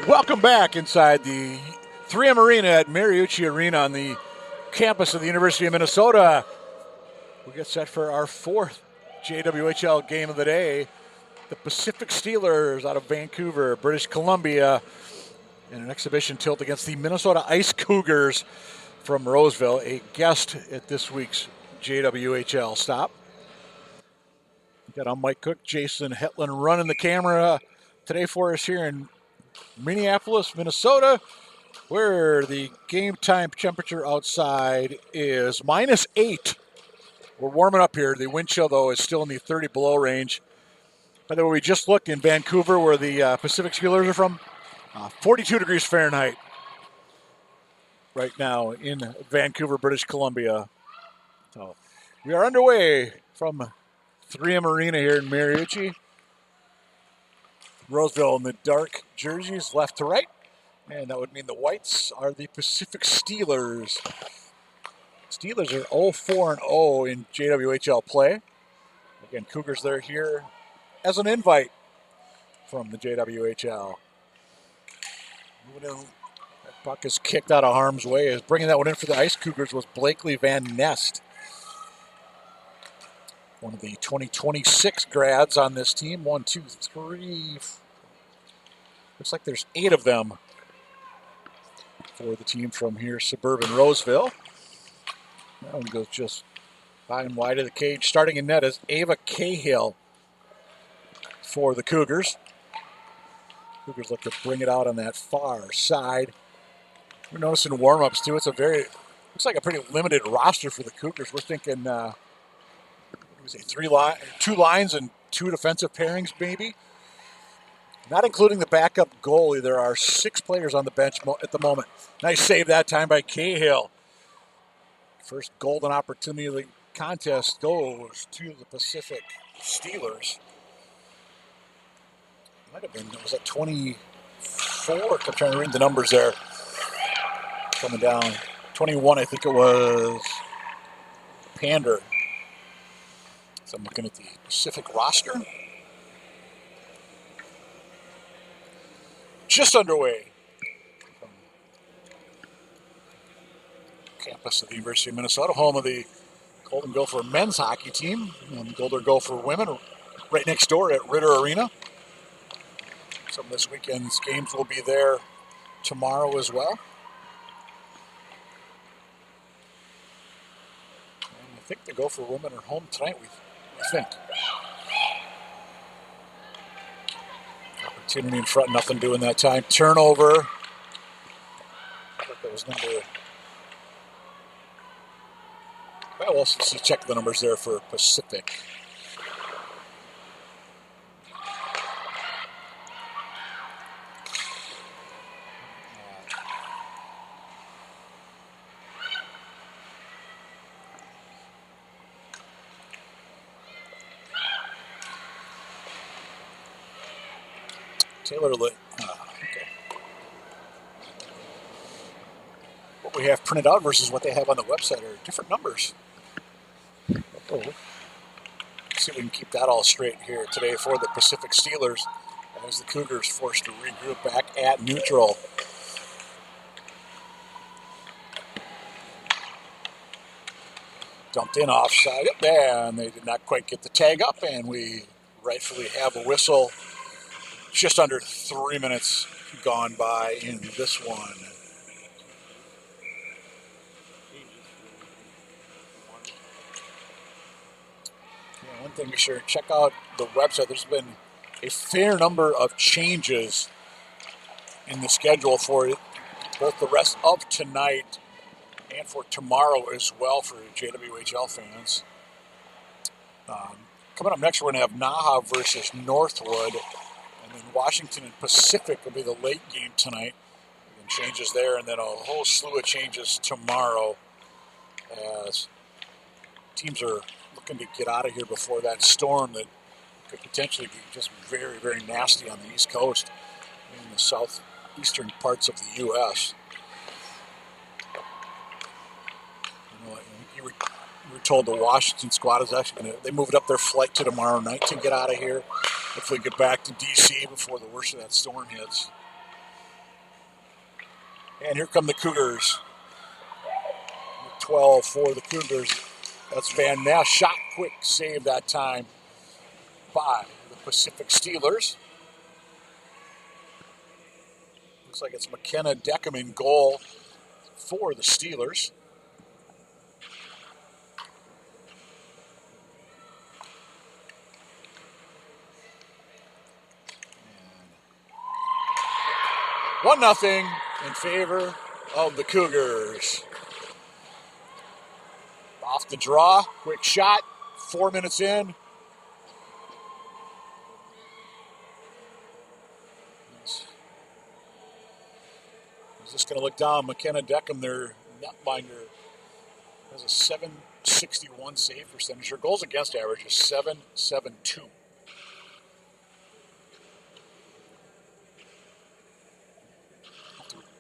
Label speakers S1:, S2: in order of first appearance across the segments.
S1: Welcome back inside the 3M Arena at Mariucci Arena on the campus of the University of Minnesota. We get set for our fourth JWHL game of the day. The Pacific Steelers out of Vancouver, British Columbia, in an exhibition tilt against the Minnesota Ice Cougars from Roseville, a guest at this week's JWHL stop. We've got Mike Cook, Jason Hetland running the camera today for us here in Minneapolis, Minnesota, where the game time temperature outside is -8. We're warming up here. The wind chill, though, is still in the 30 below range. By the way, we just looked in Vancouver, where the Pacific Steelers are from, 42 degrees Fahrenheit right now in Vancouver, British Columbia. So we are underway from 3M Arena here in Mariucci. Roseville in the dark jerseys, left to right. And that would mean the whites are the Pacific Steelers. Steelers are 0-4-0 in JWHL play. Again, Cougars, they're here as an invite from the JWHL. That puck is kicked out of harm's way. Bringing that one in for the Ice Cougars was Blakely Van Nest, one of the 2026 grads on this team. 1, 2, 3. Looks like there's 8 of them for the team from here, suburban Roseville. That one goes just high and wide of the cage. Starting in net is Ava Cahill for the Cougars. Cougars look to bring it out on that far side. We're noticing warm-ups too. It's looks like a pretty limited roster for the Cougars. We're thinking, what was it, 2 lines and 2 defensive pairings maybe. Not including the backup goalie, there are 6 players on the bench at the moment. Nice save that time by Cahill. First golden opportunity of the contest goes to the Pacific Steelers. Might have been, was that 24? I'm trying to read the numbers there. Coming down. 21, I think it was Pander. So I'm looking at the Pacific roster. Just underway from campus of the University of Minnesota, home of the Golden Gopher men's hockey team, and the Golden Gopher women right next door at Ritter Arena. Some of this weekend's games will be there tomorrow as well. And I think the Gopher women are home tonight, we think. Opportunity in front, nothing doing that time. Turnover. I think that was number... Well, we'll see, check the numbers there for Pacific. Taylor Lit. Okay. What we have printed out versus what they have on the website are different numbers. Oh. Let's see if we can keep that all straight here today for the Pacific Steelers as the Cougars forced to regroup back at neutral. Dumped in offside up there, and they did not quite get the tag up, and we rightfully have a whistle. Just under 3 minutes gone by in this one. Yeah, one thing, be sure to check out the website. There's been a fair number of changes in the schedule for both the rest of tonight and for tomorrow as well for JWHL fans. Coming up next, we're going to have Naha versus Northwood. And then Washington and Pacific will be the late game tonight. And changes there, and then a whole slew of changes tomorrow as teams are looking to get out of here before that storm that could potentially be just very, very nasty on the East Coast and the southeastern parts of the U.S. You know, we we're told the Washington squad is actually going to, they moved up their flight to tomorrow night to get out of here. Hopefully get back to D.C. before the worst of that storm hits. And here come the Cougars. 12 for the Cougars. That's Van Ness. Shot quick save that time by the Pacific Steelers. Looks like it's McKenna Deckham in goal for the Steelers. And 1-0 in favor of the Cougars. Off the draw, quick shot, 4 minutes in. He's just going to look down. McKenna Deckham, their netminder, has a 761 save percentage. Her goals against average is 772.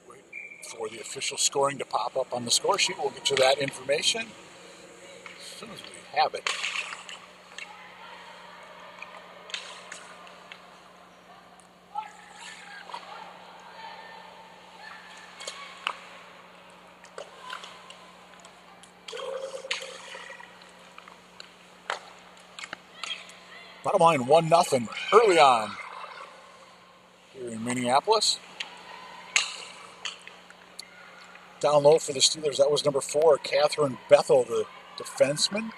S1: Wait for the official scoring to pop up on the score sheet. We'll get you that information as soon as we have it. Bottom line, 1-0 early on here in Minneapolis. Down low for the Steelers, that was number 4, Catherine Bethel, the defenseman.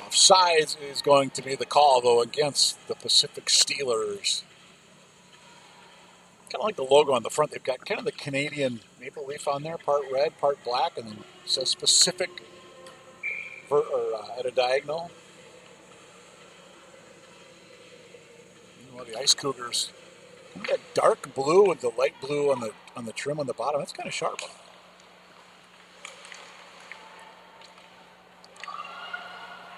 S1: Offsides is going to be the call, though, against the Pacific Steelers. Kind of like the logo on the front. They've got kind of the Canadian maple leaf on there, part red, part black, and then it says Pacific at a diagonal. The Ice Cougars, that dark blue with the light blue on the trim on the bottom. That's kind of sharp.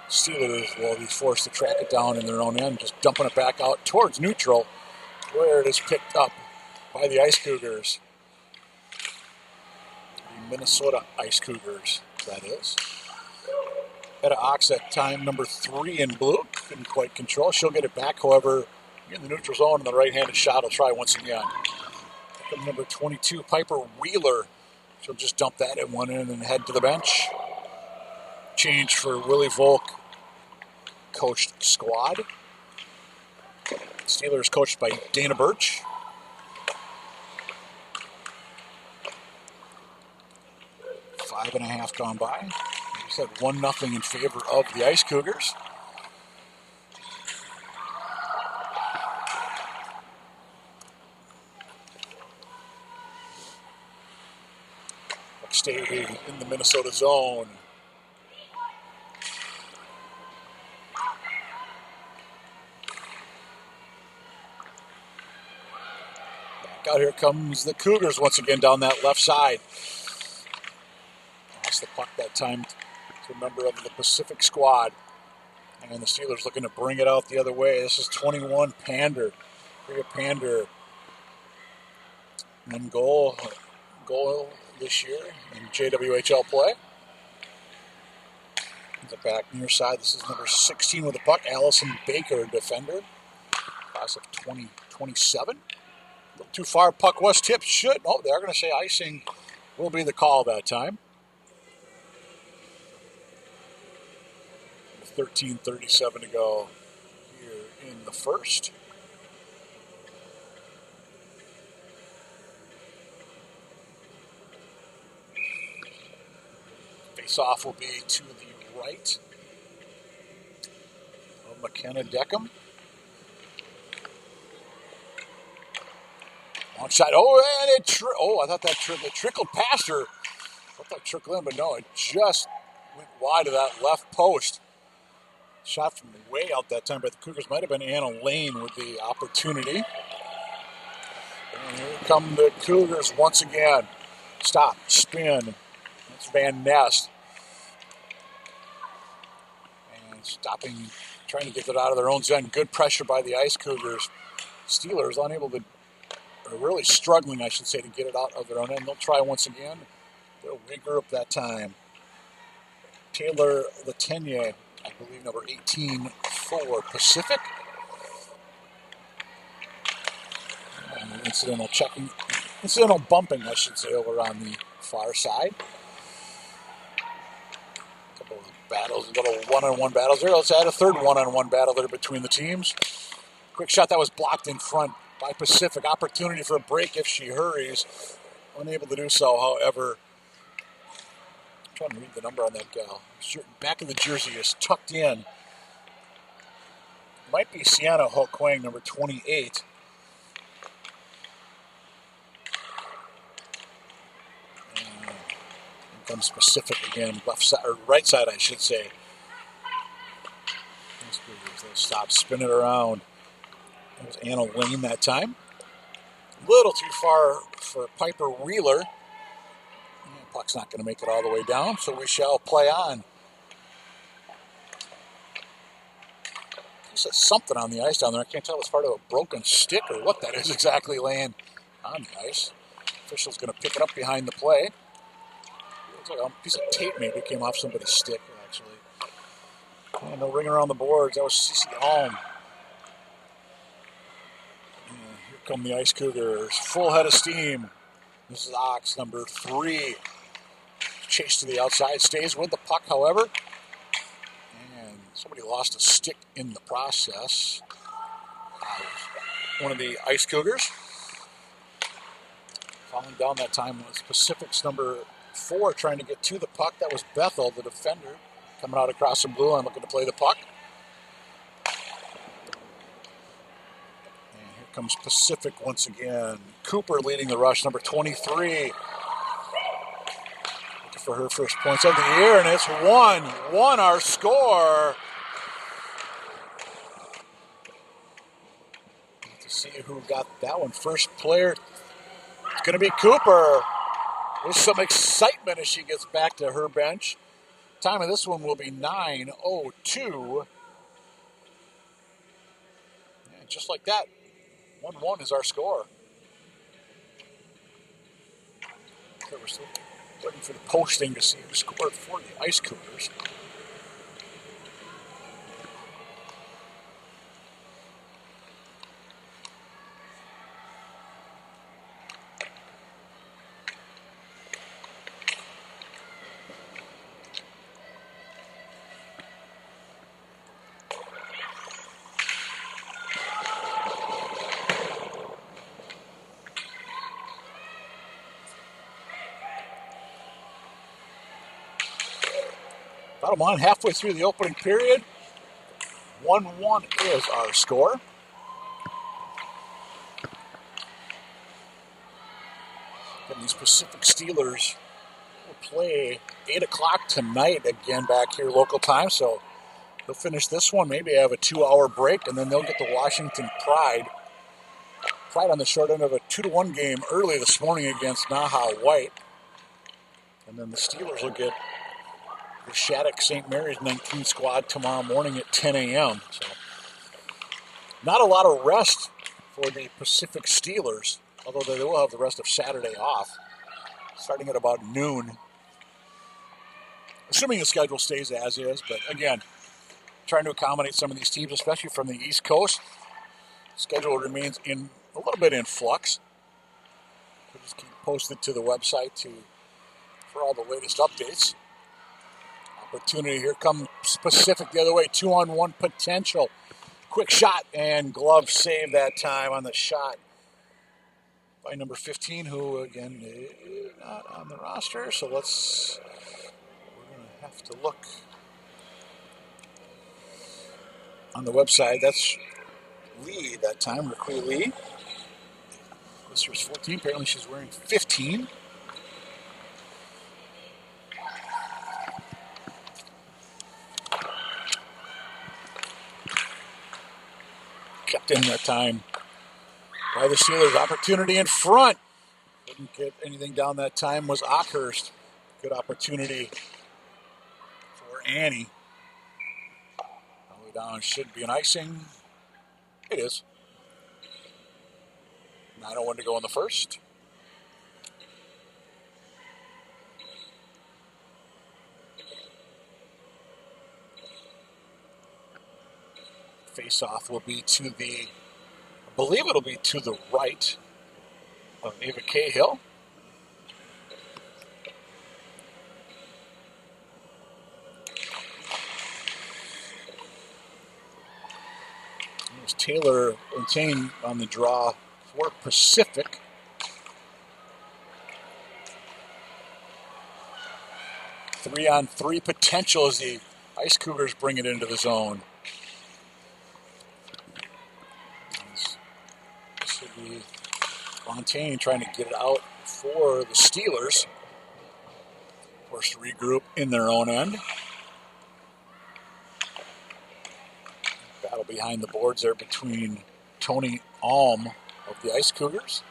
S1: Steelers will be forced to track it down in their own end, just dumping it back out towards neutral, where it is picked up by the Ice Cougars. The Minnesota Ice Cougars, that is. Etta Ox at time number 3 in blue. Couldn't quite control. She'll get it back, however, in the neutral zone, and the right-handed shot will try once again. Number 22, Piper Wheeler. She'll just dump that in one end and head to the bench. Change for Willie Volk coached squad. Steelers coached by Dana Birch. Five and a half gone by. Like I said, 1-0 in favor of the Ice Cougars. Stay in the Minnesota zone. Back out here comes the Cougars once again down that left side. Lost the puck that time to a member of the Pacific squad. And the Steelers looking to bring it out the other way. This is 21, Pander. Priya Pander. One goal this year in JWHL play. The back near side, this is number 16 with the puck, Allison Baker, defender. Class of 2027. A little too far, puck was tipped, should. Oh, they're going to say icing will be the call that time. 13:37 to go here in the first. Face-off will be to the right of McKenna Deckham. Long shot. Oh, and I thought that trickled past her. I thought that trickled in, but no, it just went wide of that left post. Shot from way out that time, but the Cougars might have been Anna Lane with the opportunity. And here come the Cougars once again. Stop, spin. That's Van Ness. And stopping, trying to get it out of their own zone. Good pressure by the Ice Cougars. Steelers unable to, or really struggling, I should say, to get it out of their own end. They'll try once again. They'll regroup that time. Taylor Latenya, I believe number 18 for Pacific. And incidental bumping, I should say, over on the far side. A couple of battles, little one-on-one battles there. Let's add a third one-on-one battle there between the teams. Quick shot that was blocked in front by Pacific. Opportunity for a break if she hurries. Unable to do so, however. I'm trying to read the number on that gal. Back of the jersey is tucked in. Might be Sienna Ho-Kwang, number 28. And comes Pacific again, left side or right side, I should say. They'll stop, spin it around. It was Anna Lane that time. A little too far for Piper Wheeler. And puck's not going to make it all the way down, so we shall play on. He says something on the ice down there. I can't tell if it's part of a broken stick or what that is exactly laying on the ice. Official's going to pick it up behind the play. Looks like a piece of tape maybe came off somebody's stick, actually. And no ring around the boards. That was Cece Alm. Here come the Ice Cougars. Full head of steam. This is Ox, number 3. Chase to the outside. Stays with the puck, however. And somebody lost a stick in the process. One of the Ice Cougars. Falling down that time was Pacific's number 4 trying to get to the puck. That was Bethel, the defender, coming out across the blue line looking to play the puck. And here comes Pacific once again. Cooper leading the rush, number 23. Looking for her first points of the year, and it's 1-1 our score. To see who got that one. First player, it's going to be Cooper. There's some excitement as she gets back to her bench. Time of this one will be 9:02. And just like that, 1-1 is our score. So we're still waiting for the posting to see who scored for the Ice Cougars. Bottom line, halfway through the opening period, 1-1 is our score. And these Pacific Steelers will play 8 o'clock tonight again back here local time, so they'll finish this one, maybe have a 2-hour break, and then they'll get the Washington Pride. Pride on the short end of a 2-1 game early this morning against Naha White. And then the Steelers will get the Shattuck St. Mary's 19 squad tomorrow morning at 10 a.m. So not a lot of rest for the Pacific Steelers, although they will have the rest of Saturday off, starting at about noon. Assuming the schedule stays as is, but again, trying to accommodate some of these teams, especially from the East Coast. Schedule remains in a little bit in flux. We'll just keep posted to the website for all the latest updates. Opportunity, here comes Pacific the other way, 2-on-1 potential. Quick shot and glove save that time on the shot by number 15, who again is not on the roster. So we're going to have to look on the website. That's Lee that time, Raquel Lee. This was 14, apparently she's wearing 15. Kept in that time by the Steelers. Opportunity in front. Didn't get anything down that time was Ockhurst. Good opportunity for Annie. All the way down should be an icing. It is. 9:01 to go in the first. Face-off will be to the, I believe it'll be to the right of Ava Cahill. There's Taylor Lintain on the draw for Pacific. Three-on-three potential as the Ice Cougars bring it into the zone. This will be Lintain trying to get it out for the Steelers. Forced to regroup in their own end. Battle behind the boards there between Tony Alm of the Ice Cougars.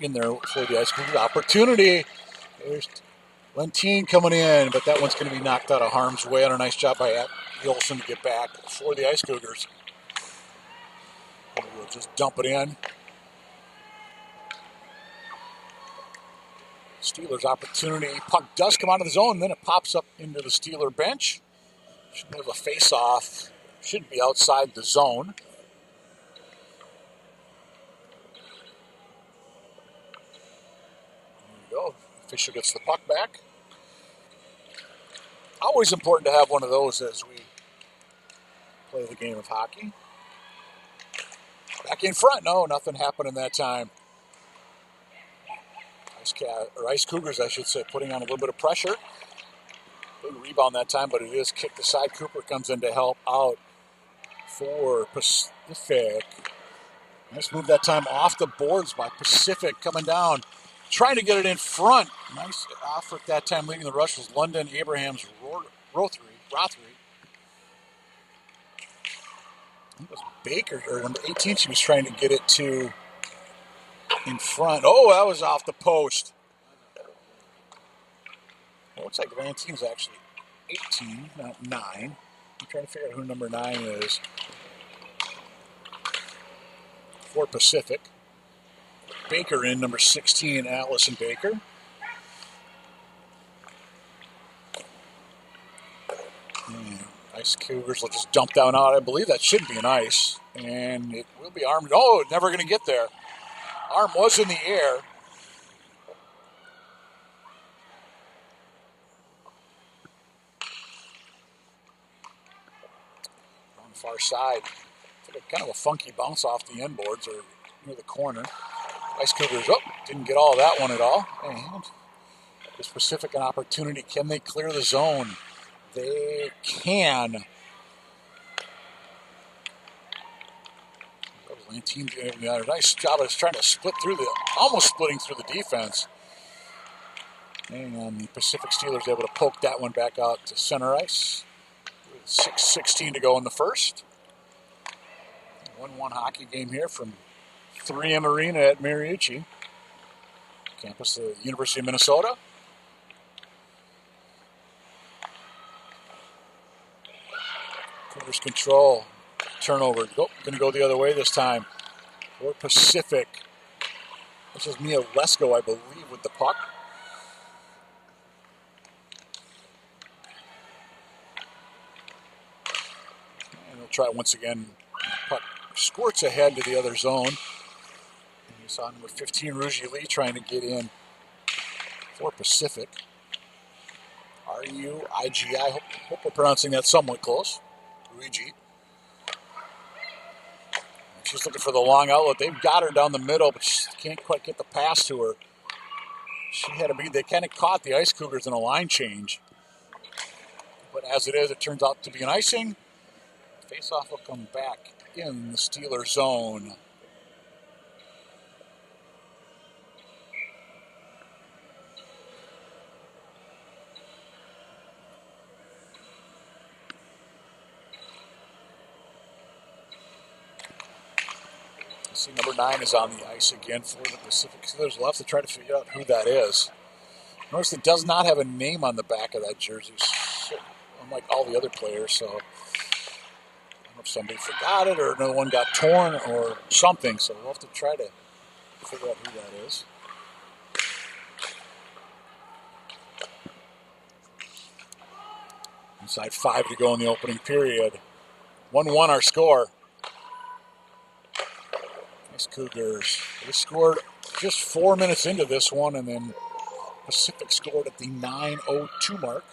S1: In there for the Ice Cougars. Opportunity. There's Lintain coming in, but that one's going to be knocked out of harm's way on a nice job by Olsen to get back for the Ice Cougars. We'll just dump it in. Steelers opportunity. Puck does come out of the zone, then it pops up into the Steeler bench. Should have a face-off. Should be outside the zone. There you go. Fisher gets the puck back. Always important to have one of those as we play the game of hockey. Back in front. No, nothing happened in that time. Ice Cougars, I should say, putting on a little bit of pressure. Big rebound that time, but it is kicked aside. Cooper comes in to help out for Pacific. Nice move that time off the boards by Pacific coming down. Trying to get it in front. Nice effort that time. Leading the rush was London Abrahams Rothery. I think it was Baker, or number 18, she was trying to get it to in front. Oh, that was off the post. It looks like Lantine's actually 18, not 9. I'm trying to figure out who number 9 is for Pacific. Baker in, number 16, Allison Baker. Ice Cougars will just dump down out. I believe that should be an ice. And it will be armed. Oh, never going to get there. Arm was in the air. On the far side. Kind of a funky bounce off the end boards or near the corner. Ice Cougars, didn't get all of that one at all. And this Pacific an opportunity. Can they clear the zone? They can. Team doing a nice job of trying to split through almost splitting through the defense. And the Pacific Steelers able to poke that one back out to center ice. 6:16 to go in the first. 1-1 hockey game here from 3M Arena at Mariucci, campus of the University of Minnesota. Cougars control. Turnover. Going to go the other way this time. For Pacific. This is Mia Lesko, I believe, with the puck. And they'll try it once again. Puck squirts ahead to the other zone. And you saw number 15, Ruji Lee, trying to get in for Pacific. R-U-I-G-I. Hope we're pronouncing that somewhat close. Ruigi. She's looking for the long outlet. They've got her down the middle, but she can't quite get the pass to her. They kind of caught the Ice Cougars in a line change. But as it is, it turns out to be an icing. Face-off will come back in the Steeler zone. See, number 9 is on the ice again for the Pacific Steelers. We'll have to try to figure out who that is. Notice it does not have a name on the back of that jersey, unlike all the other players. So I don't know if somebody forgot it or another one got torn or something. So we'll have to try to figure out who that is. Inside 5 to go in the opening period. 1-1 our score. These Cougars, they scored just 4 minutes into this one, and then Pacific scored at the 9:02 mark.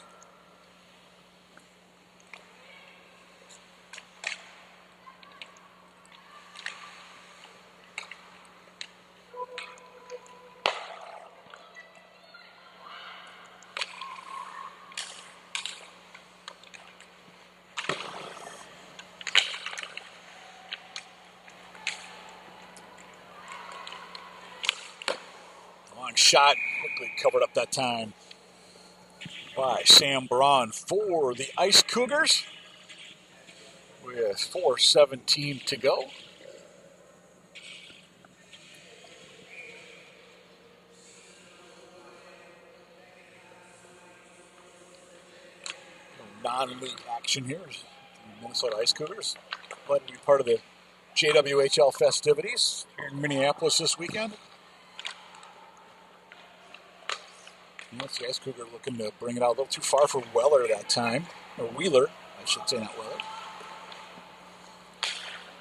S1: Long shot, quickly covered up that time by Sam Braun for the Ice Cougars with 4:17 to go. Non-league action here. The Minnesota Ice Cougars glad to be part of the JWHL festivities here in Minneapolis this weekend. And that's the Ice Cougar looking to bring it out a little too far for Weller that time. Or Wheeler, I should say, not Weller.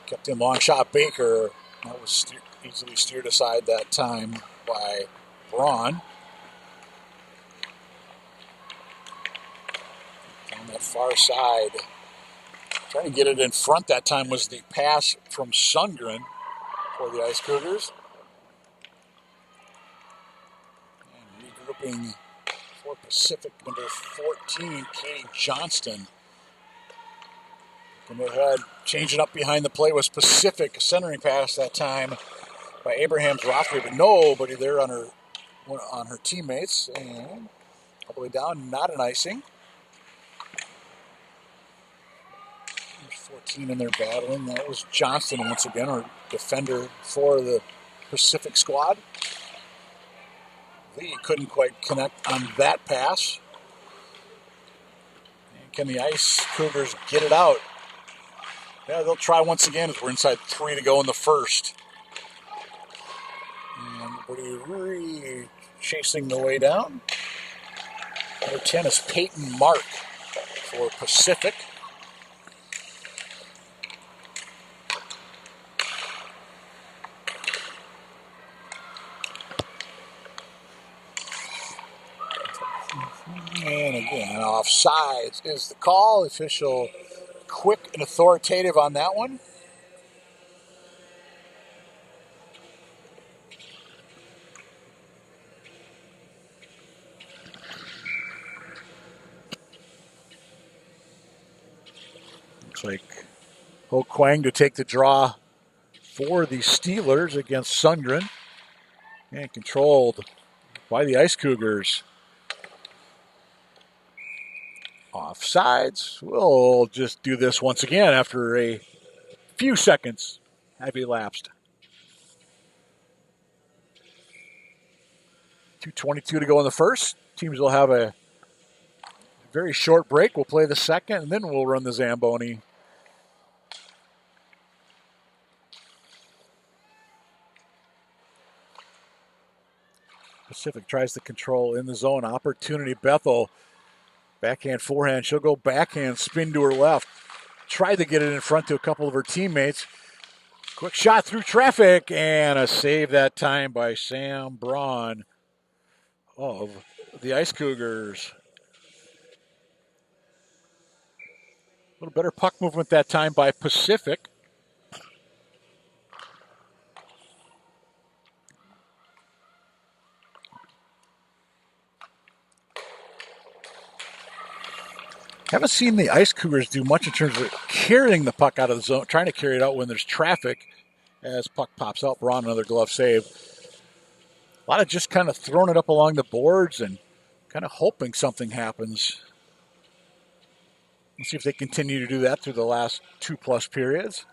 S1: Kept in long shot Baker. That was easily steered aside that time by Braun. On that far side. Trying to get it in front that time was the pass from Sundgren for the Ice Cougars. And regrouping for Pacific, number 14, Katie Johnston. Looking ahead, changing up behind the play was Pacific, centering pass that time by Abraham Rothway, but nobody there on her teammates. And all the way down, not an icing. 14 in there battling. That was Johnston once again, our defender for the Pacific squad. Lee couldn't quite connect on that pass. And can the Ice Cougars get it out? Yeah, they'll try once again as we're inside 3 to go in the first. And everybody chasing the way down. Number 10 is Peyton Mark for Pacific. And again, offsides is the call. Official quick and authoritative on that one. Looks like Ho Kwang to take the draw for the Steelers against Sundgren. And controlled by the Ice Cougars. Offsides. We'll just do this once again after a few seconds have elapsed. 2:22 to go in the first. Teams will have a very short break. We'll play the second, and then we'll run the Zamboni. Pacific tries to control in the zone. Opportunity. Bethel. Backhand, forehand. She'll go backhand, spin to her left. Tried to get it in front to a couple of her teammates. Quick shot through traffic, and a save that time by Sam Braun of the Ice Cougars. A little better puck movement that time by Pacific. Haven't seen the Ice Cougars do much in terms of carrying the puck out of the zone, trying to carry it out when there's traffic as puck pops out. Braun, another glove save. A lot of just kind of throwing it up along the boards and kind of hoping something happens. Let's see if they continue to do that through the last 2+ periods.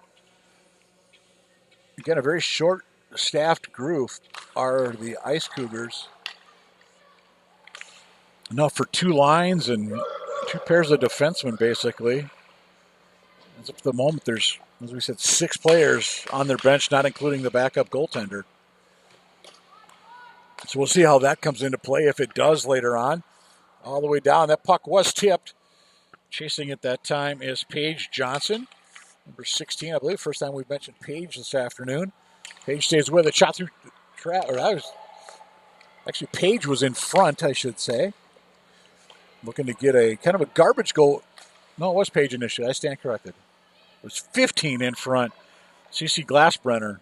S1: Again, a very short-staffed group are the Ice Cougars. Enough for 2 lines and 2 pairs of defensemen, basically. As of the moment, there's, as we said, 6 players on their bench, not including the backup goaltender. So we'll see how that comes into play, if it does later on. All the way down, that puck was tipped. Chasing it that time is Paige Johnson, number 16, I believe. First time we've mentioned Paige this afternoon. Page stays with it. Shot through the trap. Or that was actually Page was in front, I should say. Looking to get a kind of a garbage goal. No, it was Page initially. I stand corrected. It was 15 in front. CC Glassbrenner.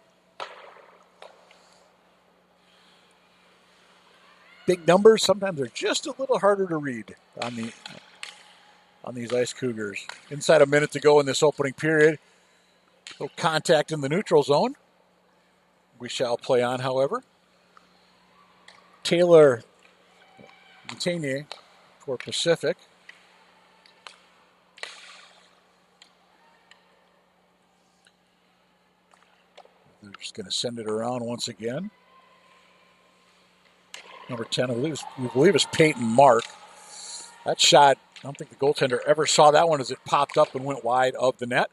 S1: Big numbers. Sometimes they're just a little harder to read on these Ice Cougars. Inside a minute to go in this opening period. No contact in the neutral zone. We shall play on, however. Taylor Montaigne for Pacific. They're just going to send it around once again. Number 10, we believe is Peyton Mark. That shot, I don't think the goaltender ever saw that one as it popped up and went wide of the net.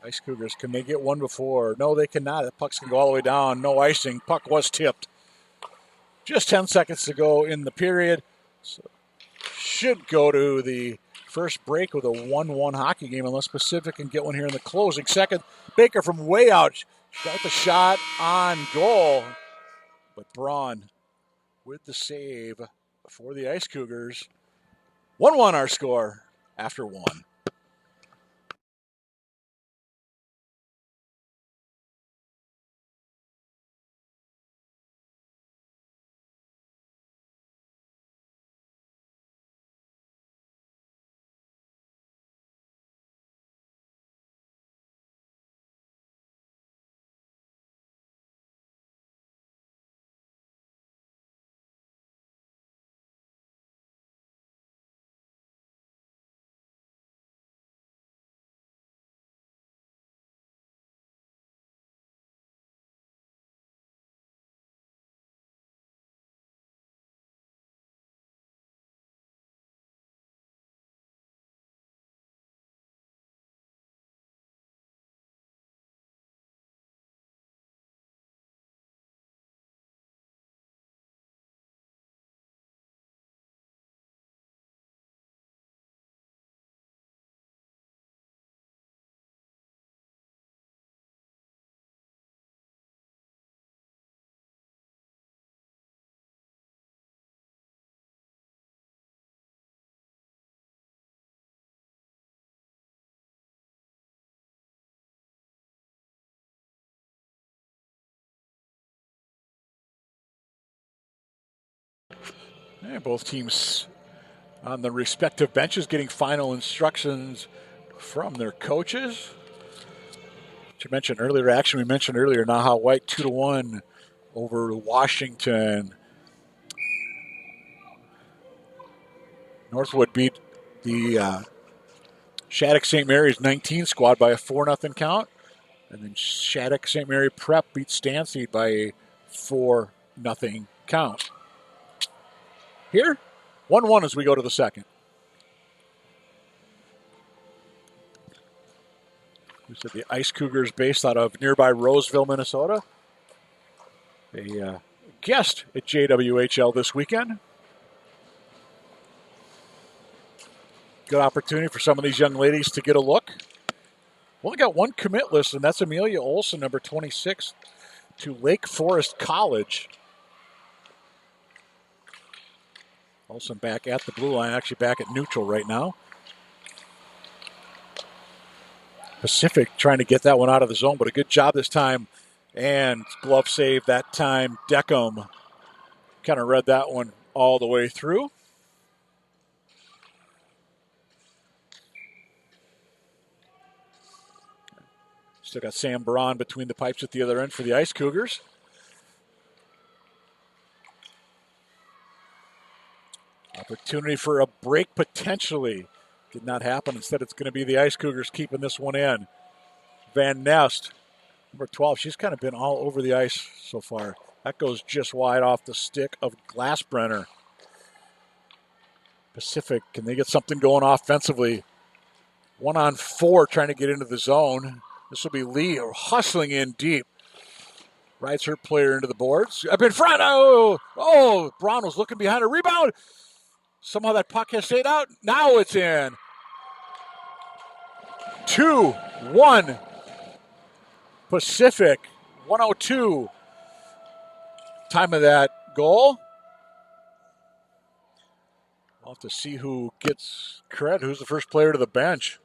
S1: Ice Cougars, can they get one before? No, they cannot. The puck's going to go all the way down. No icing. Puck was tipped. Just 10 seconds to go in the period. So should go to the first break with a 1-1 hockey game unless Pacific can get one here in the closing second. Baker from way out got the shot on goal. But Braun with the save for the Ice Cougars. 1-1 our score after one. And both teams on the respective benches getting final instructions from their coaches. You mentioned earlier, we mentioned earlier, Naha White 2-1 over Washington. Northwood beat the Shattuck St. Mary's 19 squad by a 4-0 count. And then Shattuck St. Mary Prep beat Stansted by a 4-0 count. Here, 1-1 as we go to the second. We said the Ice Cougars based out of nearby Roseville, Minnesota. A guest at JWHL this weekend. Good opportunity for some of these young ladies to get a look. Only got one commit list, and that's Amelia Olson, number 26, to Lake Forest College. Olson back at the blue line, actually back at neutral right now. Pacific trying to get that one out of the zone, but a good job this time. And glove save that time. Deckham kind of read that one all the way through. Still got Sam Braun between the pipes at the other end for the Ice Cougars. Opportunity for a break potentially. Did not happen. Instead, it's going to be the Ice Cougars keeping this one in. Van Nest, number 12. She's kind of been all over the ice so far. That goes just wide off the stick of Glassbrenner. Pacific, can they get something going offensively? 1-on-4 trying to get into the zone. This will be Lee hustling in deep. Rides her player into the boards. Up in front. Oh, Braun was looking behind a rebound. Somehow that puck has stayed out. Now it's in. 2-1. Pacific. 1:02. Time of that goal. We'll have to see who gets credit. Who's the first player to the bench?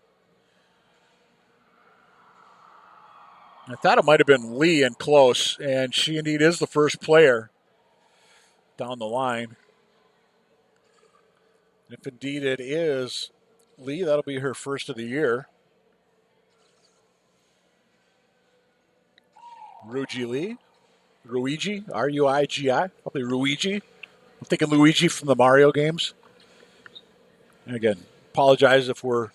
S1: I thought it might have been Lee and close, and she indeed is the first player down the line. If indeed it is Lee, that'll be her first of the year. Ruigi, R-U-I-G-I, probably Ruigi. I'm thinking Luigi from the Mario games. And again, apologize if we're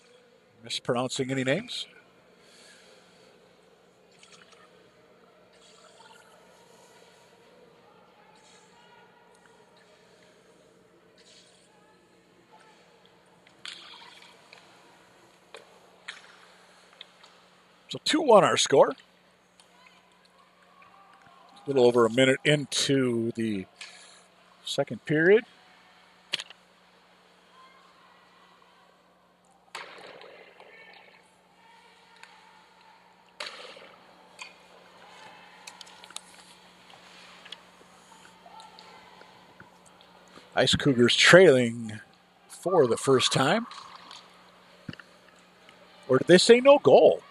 S1: mispronouncing any names. So 2-1 our score. A little over a minute into the second period. Ice Cougars trailing for the first time. Or did they say no goal?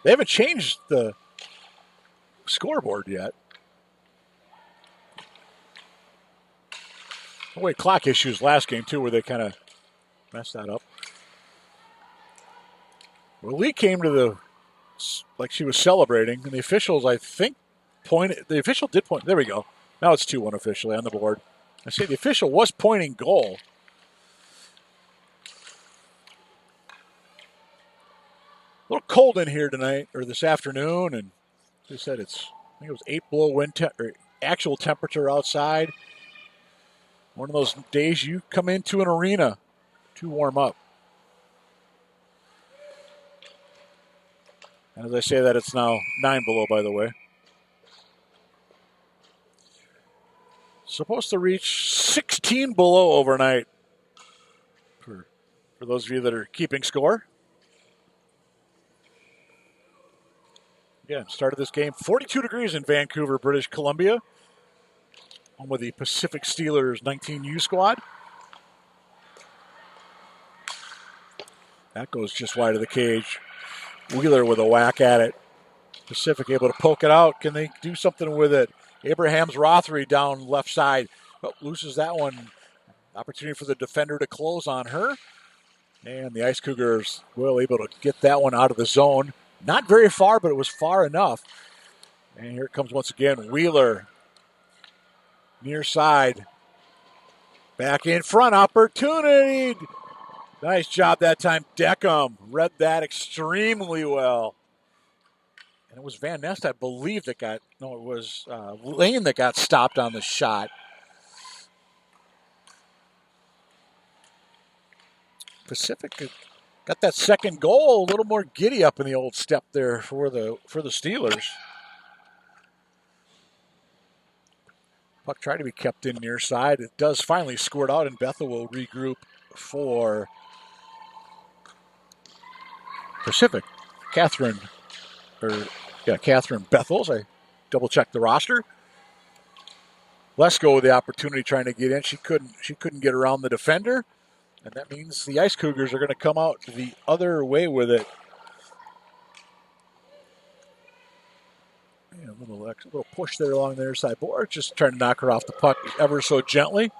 S1: They haven't changed the scoreboard yet. Oh, wait, clock issues last game, too, where they kind of messed that up. Well, Lee came to the, like she was celebrating, and the officials, I think, pointed. The official did point. There we go. Now it's 2-1 officially on the board. I say the official was pointing goal. A little cold in here tonight, or this afternoon, and they said I think it was 8 below or actual temperature outside. One of those days you come into an arena to warm up. And as I say that, it's now 9 below, by the way. Supposed to reach 16 below overnight for those of you that are keeping score. Again, started this game 42 degrees in Vancouver, British Columbia. Home with the Pacific Steelers 19U squad. That goes just wide of the cage. Wheeler with a whack at it. Pacific able to poke it out. Can they do something with it? Abrahams Rothery down left side. Oh, loses that one. Opportunity for the defender to close on her. And the Ice Cougars will able to get that one out of the zone. Not very far, but it was far enough. And here it comes once again. Wheeler. Near side. Back in front. Opportunity. Nice job that time. Deckham read that extremely well. And it was Van Nest, I believe, that got, no, it was Lane that got stopped on the shot. Pacific got that second goal, a little more giddy up in the old step there for the Steelers. Puck tried to be kept in near side. It does finally squirt out, and Bethel will regroup for Pacific. Catherine Bethels. I double-checked the roster. Lesko with the opportunity trying to get in. She couldn't get around the defender. And that means the Ice Cougars are going to come out the other way with it. Yeah, a little push there along their side board. Just trying to knock her off the puck ever so gently.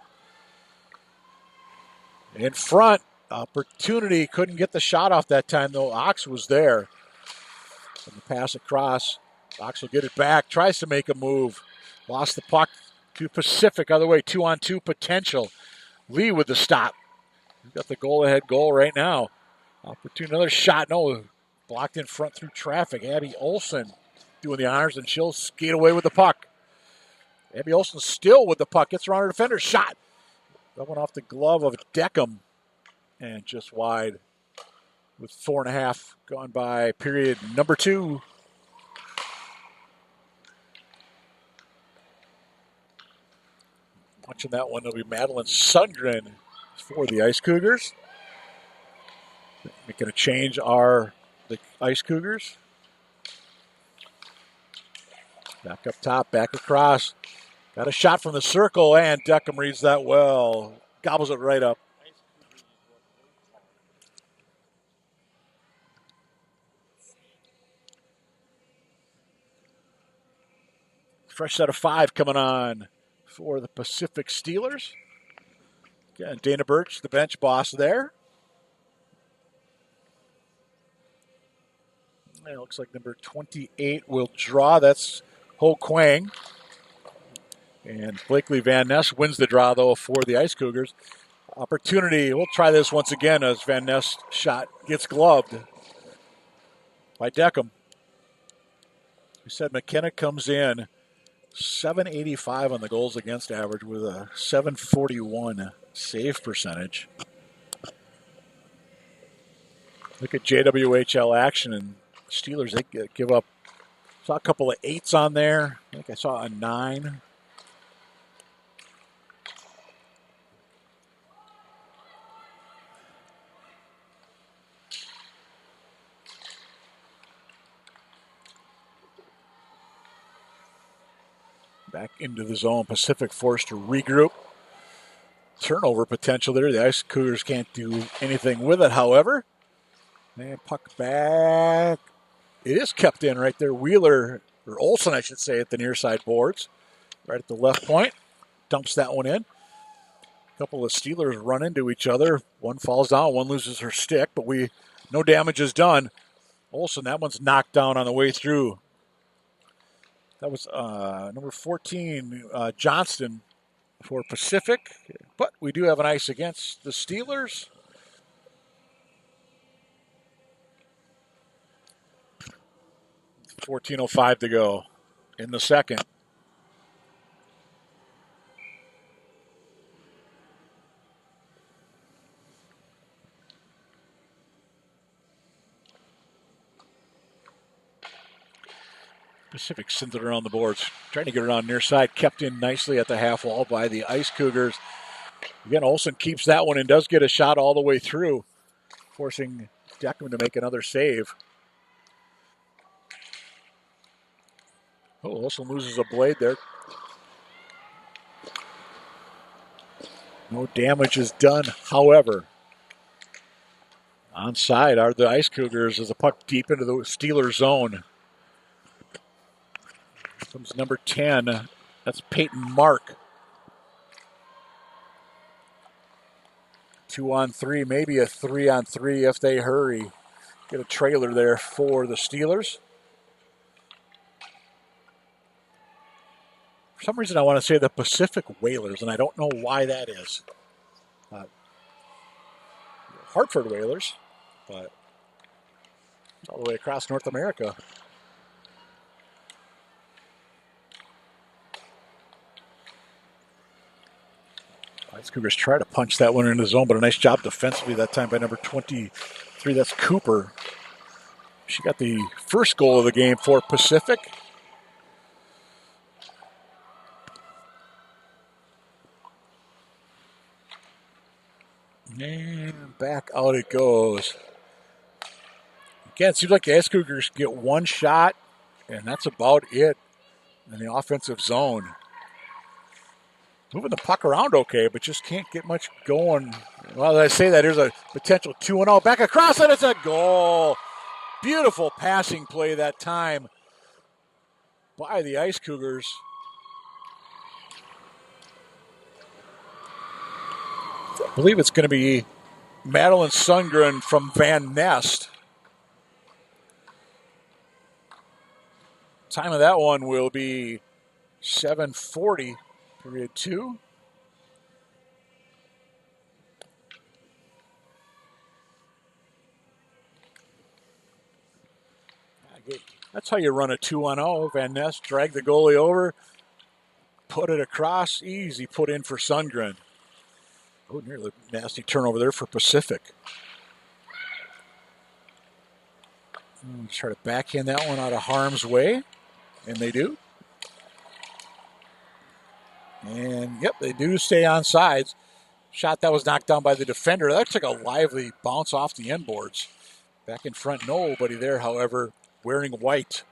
S1: In front, opportunity. Couldn't get the shot off that time, though. Ox was there. And the pass across. Ox will get it back. Tries to make a move. Lost the puck to Pacific. Other way, 2-on-2 potential. Lee with the stop. We've got the goal-ahead goal right now. Opportunity, another shot. No, blocked in front through traffic. Abby Olsen doing the honors, and she'll skate away with the puck. Abby Olsen still with the puck. Gets around her defender. Shot. That went off the glove of Deckham. And just wide with 4.5 gone by period number 2. Watching that one, it'll be Madeline Sundgren for the Ice Cougars. Making a change are the Ice Cougars. Back up top, back across. Got a shot from the circle, and Deckham reads that well. Gobbles it right up. Fresh set of 5 coming on for the Pacific Steelers. Again, Dana Birch, the bench boss there. And it looks like number 28 will draw. That's Ho Kwang. And Blakely Van Ness wins the draw, though, for the Ice Cougars. Opportunity. We'll try this once again as Van Ness shot gets gloved by Deckham. We said McKenna comes in .785 on the goals against average with a .741 save percentage. Look at JWHL action, and Steelers, they give up. Saw a couple of 8s on there. I think I saw a 9. Back into the zone. Pacific forced to regroup. Turnover potential there. The Ice Cougars can't do anything with it, however. And puck back. It is kept in right there. Wheeler, or Olsen, I should say, at the near side boards. Right at the left point. Dumps that one in. A couple of Steelers run into each other. One falls down, one loses her stick, but no damage is done. Olsen, that one's knocked down on the way through. That was number 14, Johnston for Pacific. But we do have an ice against the Steelers. .14:05 to go in the second. Pacific sends it around the boards. Trying to get it on near side. Kept in nicely at the half wall by the Ice Cougars. Again, Olsen keeps that one and does get a shot all the way through, forcing Deckham to make another save. Oh, Olsen loses a blade there. No damage is done, however. Onside are the Ice Cougars as the puck deep into the Steelers zone. Comes number 10. That's Peyton Mark. 2-on-3, maybe a 3-on-3 if they hurry. Get a trailer there for the Steelers. For some reason, I want to say the Pacific Whalers, and I don't know why that is. Hartford Whalers, but all the way across North America. Ice Cougars try to punch that one into the zone, but a nice job defensively that time by number 23. That's Cooper. She got the first goal of the game for Pacific. And back out it goes. Again, it seems like the Ice Cougars get one shot, and that's about it in the offensive zone. Moving the puck around okay, but just can't get much going. Well, as I say that, there's a potential 2-0. Back across, and it's a goal. Beautiful passing play that time by the Ice Cougars. I believe it's going to be Madeline Sundgren from Van Nest. Time of that one will be 7:40. Period 2. That's how you run a 2-on-0. Van Ness drag the goalie over, put it across, easy put in for Sundgren. Oh, nearly nasty turnover there for Pacific. Try to backhand that one out of harm's way, and they do. And, yep, they do stay on sides. Shot that was knocked down by the defender. That took a lively bounce off the end boards. Back in front, nobody there, however, wearing white.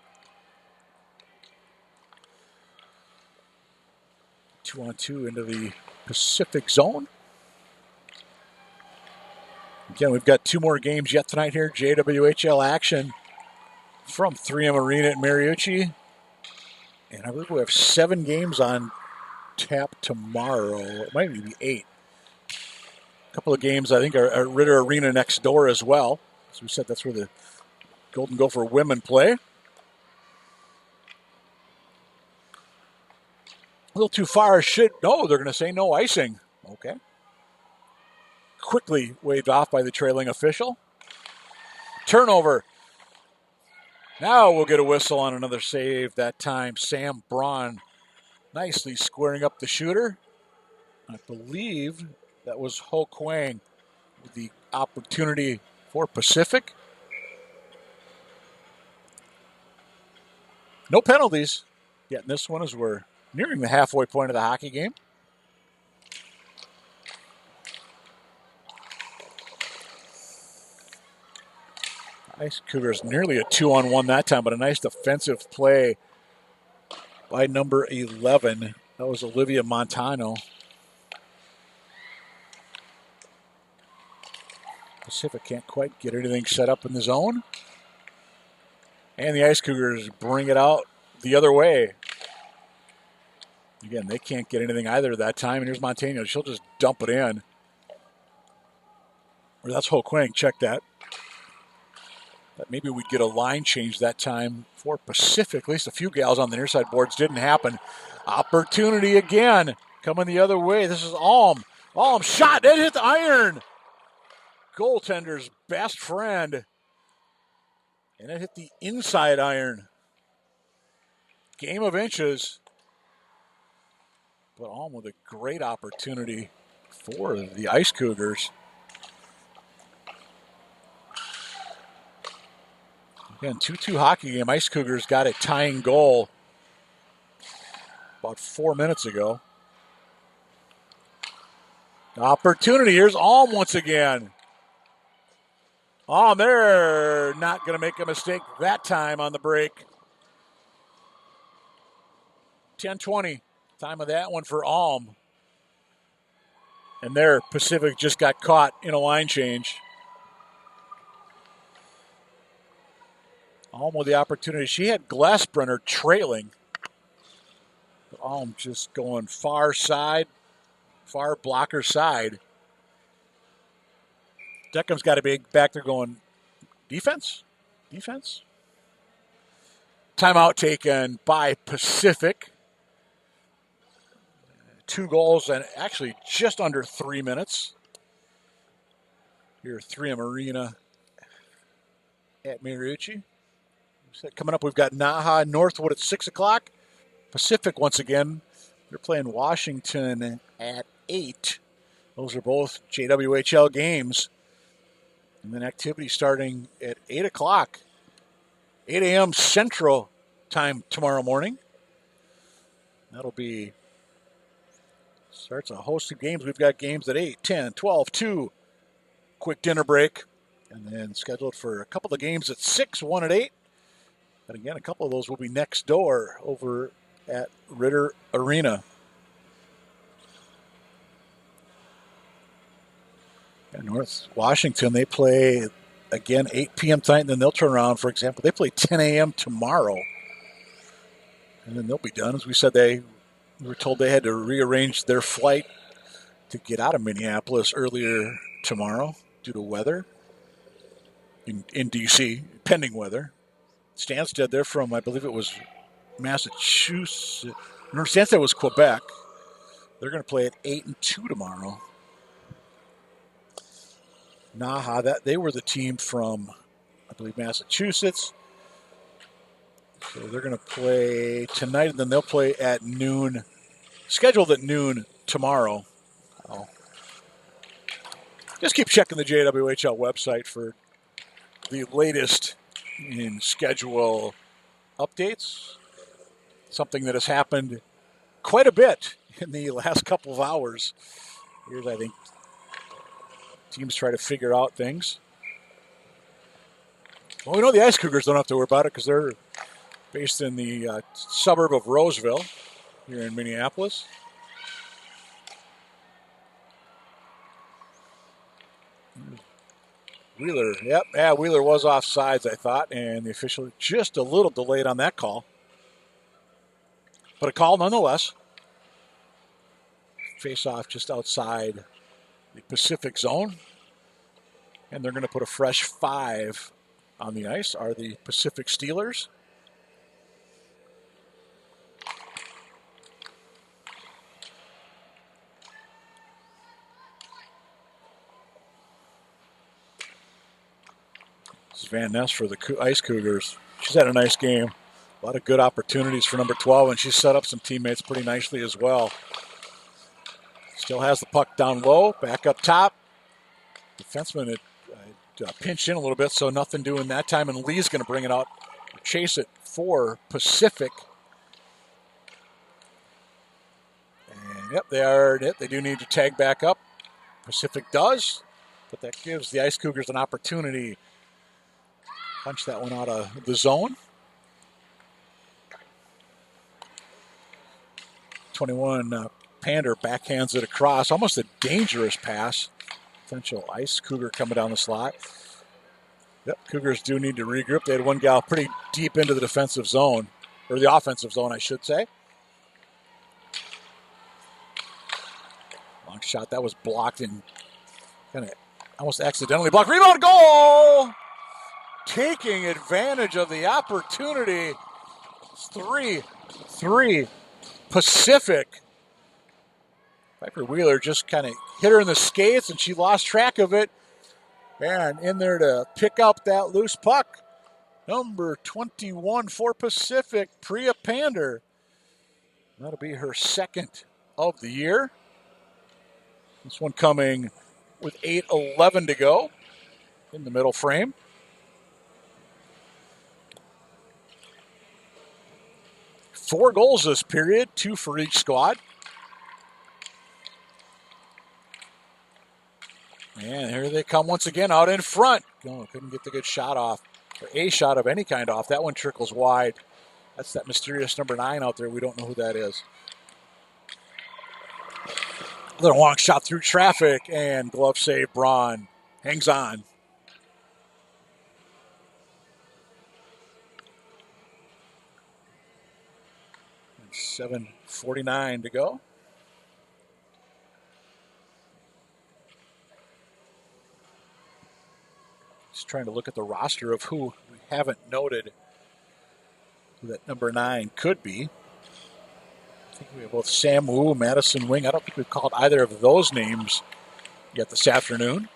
S1: 2-on-2 into the Pacific zone. Again, we've got 2 more games yet tonight here. JWHL action from 3M Arena at Mariucci. And I believe we have 7 games on tap tomorrow. It might be 8. A couple of games, I think, are at Ritter Arena next door as well. As we said, that's where the Golden Gopher women play. A little too far. No, they're going to say no icing. Okay. Quickly waved off by the trailing official. Turnover. Now we'll get a whistle on another save. That time, Sam Braun nicely squaring up the shooter. I believe that was Ho Kwang with the opportunity for Pacific. No penalties yet in this one as we're nearing the halfway point of the hockey game. Ice Cougars nearly a 2-on-1 that time, but a nice defensive play by number 11. That was Olivia Montano. Pacific can't quite get anything set up in the zone. And the Ice Cougars bring it out the other way. Again, they can't get anything either that time. And here's Montano. She'll just dump it in. Or that's Ho Kwang. Check that. That maybe we'd get a line change that time for Pacific. At least a few gals on the near side boards. Didn't happen. Opportunity again. Coming the other way. This is Alm. Alm shot. It hit the iron. Goaltender's best friend. And it hit the inside iron. Game of inches. But Alm with a great opportunity for the Ice Cougars. Again, 2-2 hockey game. Ice Cougars got a tying goal about 4 minutes ago. Opportunity. Here's Alm once again. Alm, they're not going to make a mistake that time on the break. 10:20. Time of that one for Alm. And there, Pacific just got caught in a line change. Alm with the opportunity. She had Glassbrenner trailing. But Alm just going far side, far blocker side. Deckham's got to be back there going, defense? Defense? Timeout taken by Pacific. 2 goals and actually just under 3 minutes. Here at 3M Arena at Mariucci. Coming up, we've got Naha Northwood at 6 o'clock. Pacific, once again, they're playing Washington at 8. Those are both JWHL games. And then activity starting at 8 o'clock. 8 a.m. Central Time tomorrow morning. That'll be, starts a host of games. We've got games at 8, 10, 12, 2. Quick dinner break. And then scheduled for a couple of games at 6, 1 at 8. And again, a couple of those will be next door over at Ritter Arena. And North Washington, they play again 8 p.m. tonight, and then they'll turn around, for example. They play 10 a.m. tomorrow. And then they'll be done. As we said, we were told they had to rearrange their flight to get out of Minneapolis earlier tomorrow due to weather in D.C., pending weather. Stansted, they're from, I believe it was Massachusetts. No, Stansted was Quebec. They're going to play at 8 and 2 tomorrow. Naha, they were the team from, I believe, Massachusetts. So they're going to play tonight, and then they'll play at noon, scheduled at noon tomorrow. Just keep checking the JWHL website for the latest in schedule updates. Something that has happened quite a bit in the last couple of hours. Here's, I think, teams try to figure out things. Well, we know the Ice Cougars don't have to worry about it because they're based in the suburb of Roseville here in Minneapolis. Wheeler, yep, yeah, Wheeler was offsides, I thought, and the official just a little delayed on that call. But a call nonetheless. Face off just outside the Pacific zone. And they're going to put a fresh 5 on the ice, are the Pacific Steelers. This is Van Ness for the Ice Cougars. She's had a nice game. A lot of good opportunities for number 12, and she's set up some teammates pretty nicely as well. Still has the puck down low, back up top. Defenseman had pinched in a little bit, so nothing doing that time, and Lee's going to bring it out, chase it for Pacific. And yep, they are it. They do need to tag back up. Pacific does, but that gives the Ice Cougars an opportunity. Punch that one out of the zone. 21 Pander backhands it across. Almost a dangerous pass. Potential Ice Cougar coming down the slot. Yep, Cougars do need to regroup. They had one gal pretty deep into the defensive zone, or the offensive zone, I should say. Long shot, that was blocked and kind of almost accidentally blocked. Rebound, goal! Taking advantage of the opportunity. It's 3-3 Pacific. Piper Wheeler just kind of hit her in the skates and she lost track of it. And in there to pick up that loose puck, number 21 for Pacific, Priya Pander. That'll be her second of the year. This one coming with 8:11 to go in the middle frame. Four goals this period, 2 for each squad. And here they come once again out in front. Oh, couldn't get the good shot off, or a shot of any kind off. That one trickles wide. That's that mysterious number 9 out there. We don't know who that is. A little long shot through traffic, and glove save. Braun hangs on. And 7:49 to go. Just trying to look at the roster of who we haven't noted who that number 9 could be. I think we have both Sam Wu, Madison Wing. I don't think we've called either of those names yet this afternoon.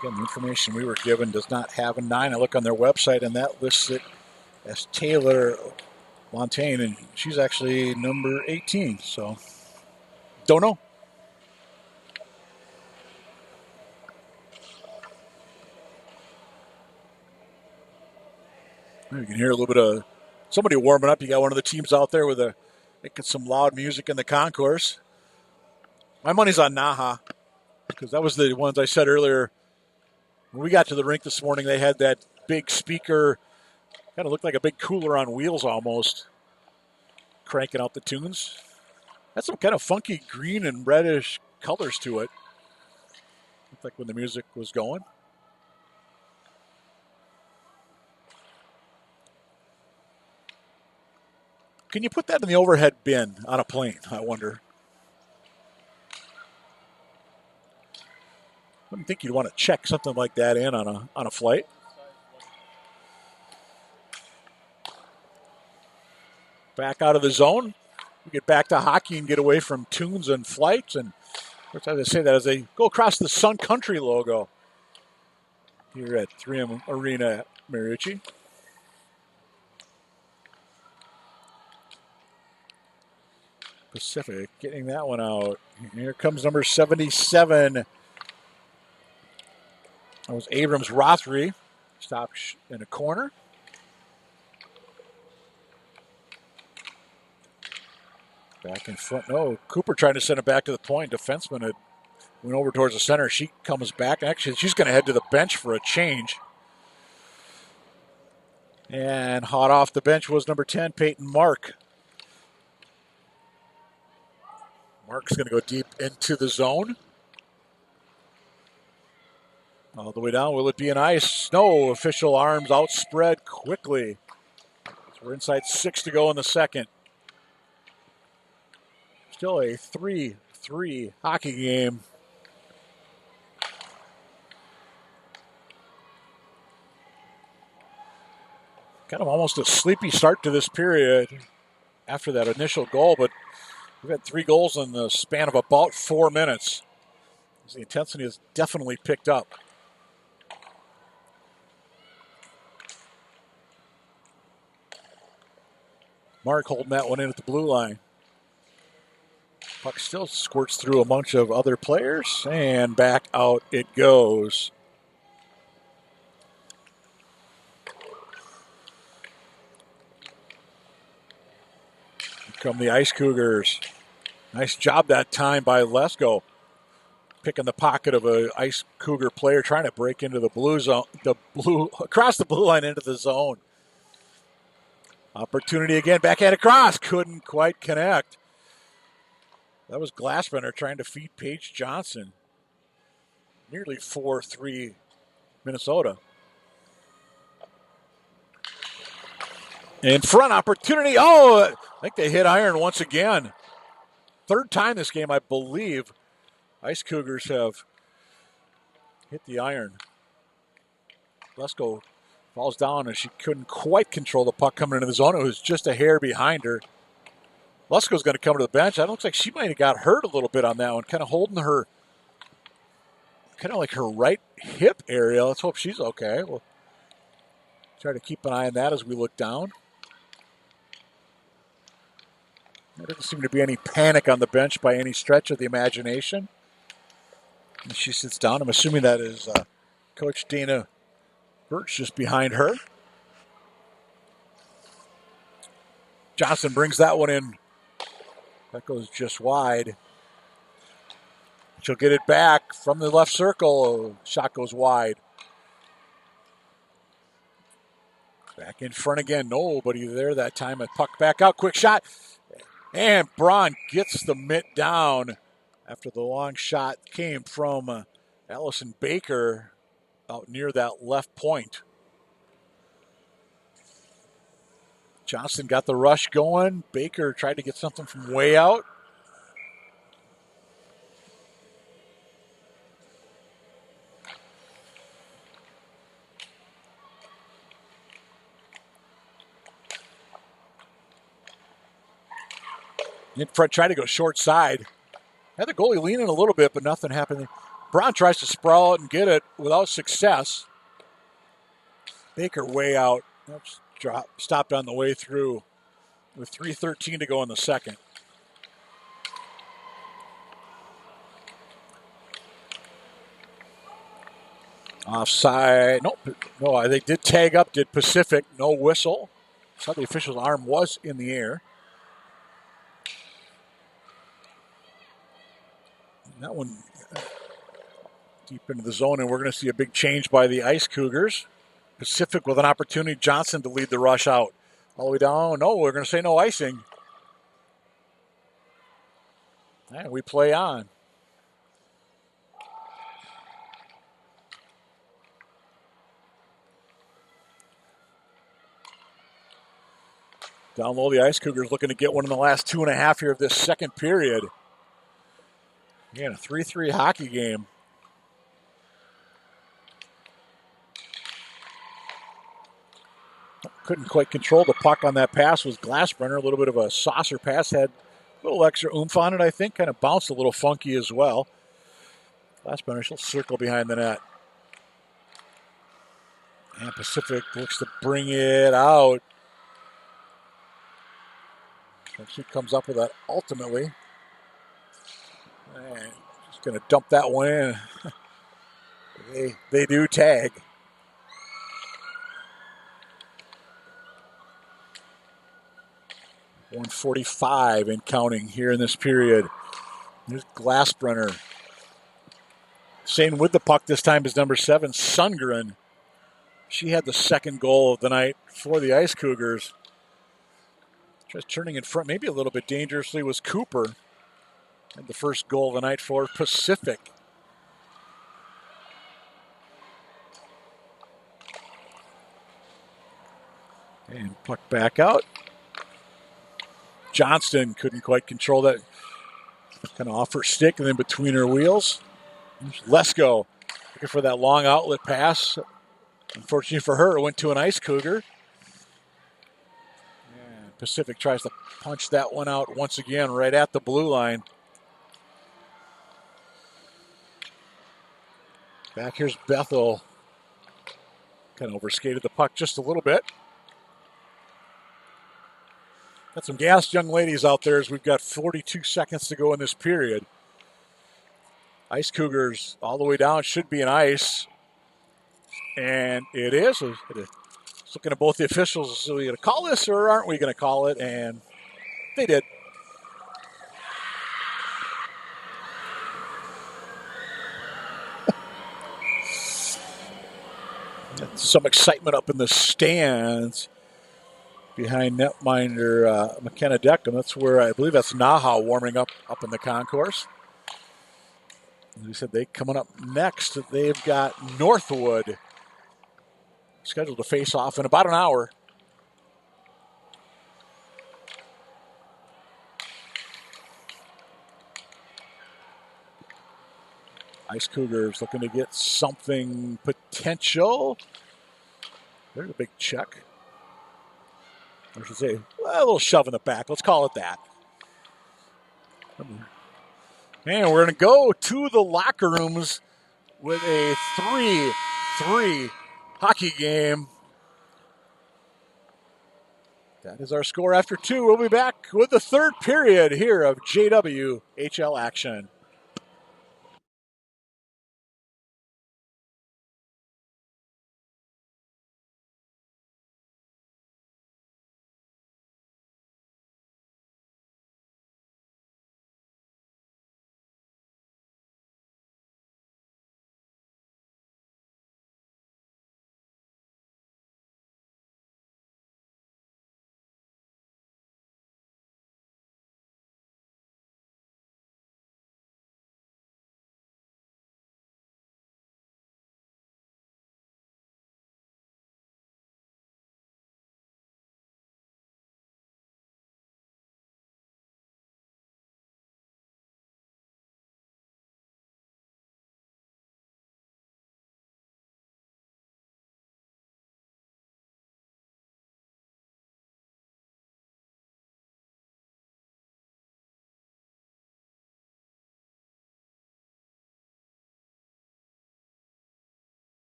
S1: Again, the information we were given does not have a 9. I look on their website, and that lists it as Taylor Montaigne, and she's actually number 18, so don't know. You can hear a little bit of somebody warming up. You got one of the teams out there with making some loud music in the concourse. My money's on Naha, because that was the ones I said earlier. When we got to the rink this morning, they had that big speaker, kind of looked like a big cooler on wheels almost, cranking out the tunes. That's some kind of funky green and reddish colors to it. Looked like when the music was going. Can you put that in the overhead bin on a plane, I wonder? I wouldn't think you'd want to check something like that in on a flight. Back out of the zone. We get back to hockey and get away from tunes and flights. And as I say that as they go across the Sun Country logo here at 3M Arena at Mariucci. Pacific getting that one out. Here comes number 77. That was Abrams Rothery. Stopped in a corner. Back in front. No, Cooper trying to send it back to the point. Defenseman had went over towards the center. She comes back. Actually, she's going to head to the bench for a change. And hot off the bench was number 10, Peyton Mark. Mark's going to go deep into the zone. All the way down. Will it be an ice? No. Official arms outspread quickly. So we're inside 6 to go in the second. Still a 3-3 hockey game. Kind of almost a sleepy start to this period after that initial goal, but we've had 3 goals in the span of about 4 minutes. The intensity has definitely picked up. Mark holding that one in at the blue line. Puck still squirts through a bunch of other players, and back out it goes. Here come the Ice Cougars. Nice job that time by Lesko. Picking the pocket of a Ice Cougar player, trying to break into the blue zone, across the blue line into the zone. Opportunity again, backhand across, couldn't quite connect. That was Glassbrenner trying to feed Paige Johnson. Nearly 4-3 Minnesota. In front, opportunity. Oh, I think they hit iron once again. 3rd time this game, I believe. Ice Cougars have hit the iron. Lesko falls down and she couldn't quite control the puck coming into the zone. It was just a hair behind her. Lesko's going to come to the bench. It looks like she might have got hurt a little bit on that one, kind of holding her, kind of like her right hip area. Let's hope she's okay. We'll try to keep an eye on that as we look down. There doesn't seem to be any panic on the bench by any stretch of the imagination. And she sits down. I'm assuming that is Coach Dana Birch just behind her. Johnson brings that one in. That goes just wide. She'll get it back from the left circle. Shot goes wide. Back in front again. Nobody there that time. A puck back out. Quick shot. And Braun gets the mitt down after the long shot came from Allison Baker out near that left point. Johnson got the rush going. Baker tried to get something from way out. In front, tried to go short side. Had the goalie leaning a little bit, but nothing happened. Braun tries to sprawl it and get it without success. Baker way out. Oops, stopped on the way through with 3:13 to go in the second. Offside. No, they did tag up, did Pacific. No whistle. Saw the official's arm was in the air. That one deep into the zone, and we're going to see a big change by the Ice Cougars. Pacific with an opportunity. Johnson to lead the rush out. All the way down. No, we're going to say no icing. And we play on. Down low, the Ice Cougars looking to get one in the last 2.5 here of this second period. Again, a 3-3 hockey game. Couldn't quite control the puck on that pass was Glassbrenner. A little bit of a saucer pass. Had a little extra oomph on it, I think. Kind of bounced a little funky as well. Glassbrenner, she'll circle behind the net. And Pacific looks to bring it out. And she comes up with that ultimately. And just going to dump that one in. They do tag. .145 and counting here in this period. There's Glassbrenner. Staying with the puck this time is number 7, Sundgren. She had the second goal of the night for the Ice Cougars. Just turning in front, maybe a little bit dangerously, was Cooper. And the first goal of the night for Pacific. And puck back out. Johnston couldn't quite control that. Kind of off her stick and then between her wheels. Lesko looking for that long outlet pass. Unfortunately for her, it went to an Ice Cougar. And Pacific tries to punch that one out once again right at the blue line. Back here's Bethel. Kind of overskated the puck just a little bit. Got some gassed young ladies out there as we've got 42 seconds to go in this period. Ice Cougars all the way down, should be an ice. And it is. Looking at both the officials, are we going to call this or aren't we going to call it? And they did. Some excitement up in the stands behind netminder McKenna Deckham. That's where I believe that's Naha warming up in the concourse. As we said, they coming up next. They've got Northwood scheduled to face off in about an hour. Ice Cougars looking to get something potential. There's a big check. I should say, a little shove in the back. Let's call it that. And we're going to go to the locker rooms with a 3-3 hockey game. That is our score after 2. We'll be back with the third period here of JWHL action.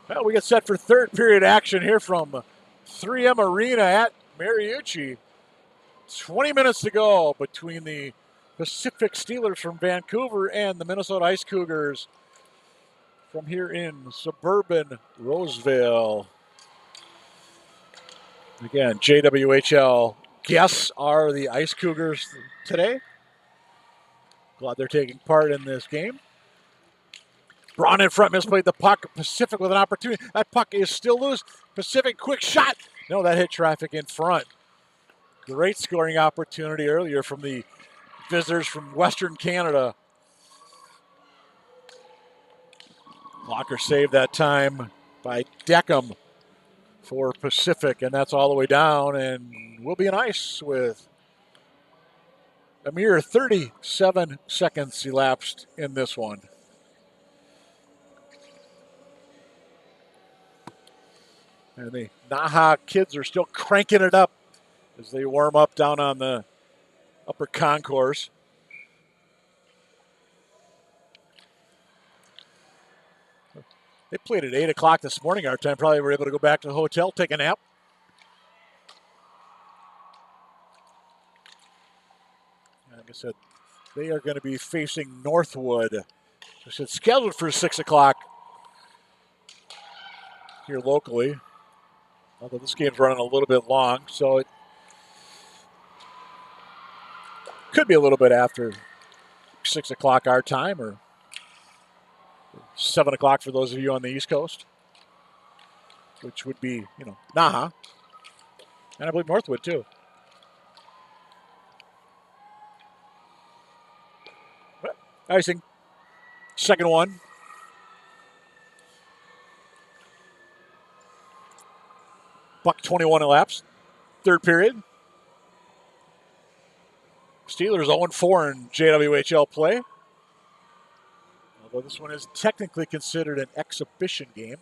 S1: Well, we get set for third period action here from 3M Arena at Mariucci. 20 minutes to go between the Pacific Steelers from Vancouver and the Minnesota Ice Cougars from here in suburban Roseville. Again, JWHL guests are the Ice Cougars today. Glad they're taking part in this game. Braun in front, misplayed the puck. Pacific with an opportunity. That puck is still loose. Pacific, quick shot. No, that hit traffic in front. Great scoring opportunity earlier from the visitors from Western Canada. Blocker saved that time by Deckham for Pacific, and that's all the way down, and we'll be in ice with a mere 37 seconds elapsed in this one. And the Naha kids are still cranking it up as they warm up down on the upper concourse. They played at 8 o'clock this morning our time. Probably were able to go back to the hotel, take a nap. Like I said, they are going to be facing Northwood. It's scheduled for 6 o'clock here locally. Although this game's running a little bit long, so it could be a little bit after 6 o'clock our time, or 7 o'clock for those of you on the East Coast, which would be, Naha. And I believe Northwood, too. Icing. Second one. Buck 21 elapsed. Third period. Steelers 0-4 in JWHL play. Although this one is technically considered an exhibition game.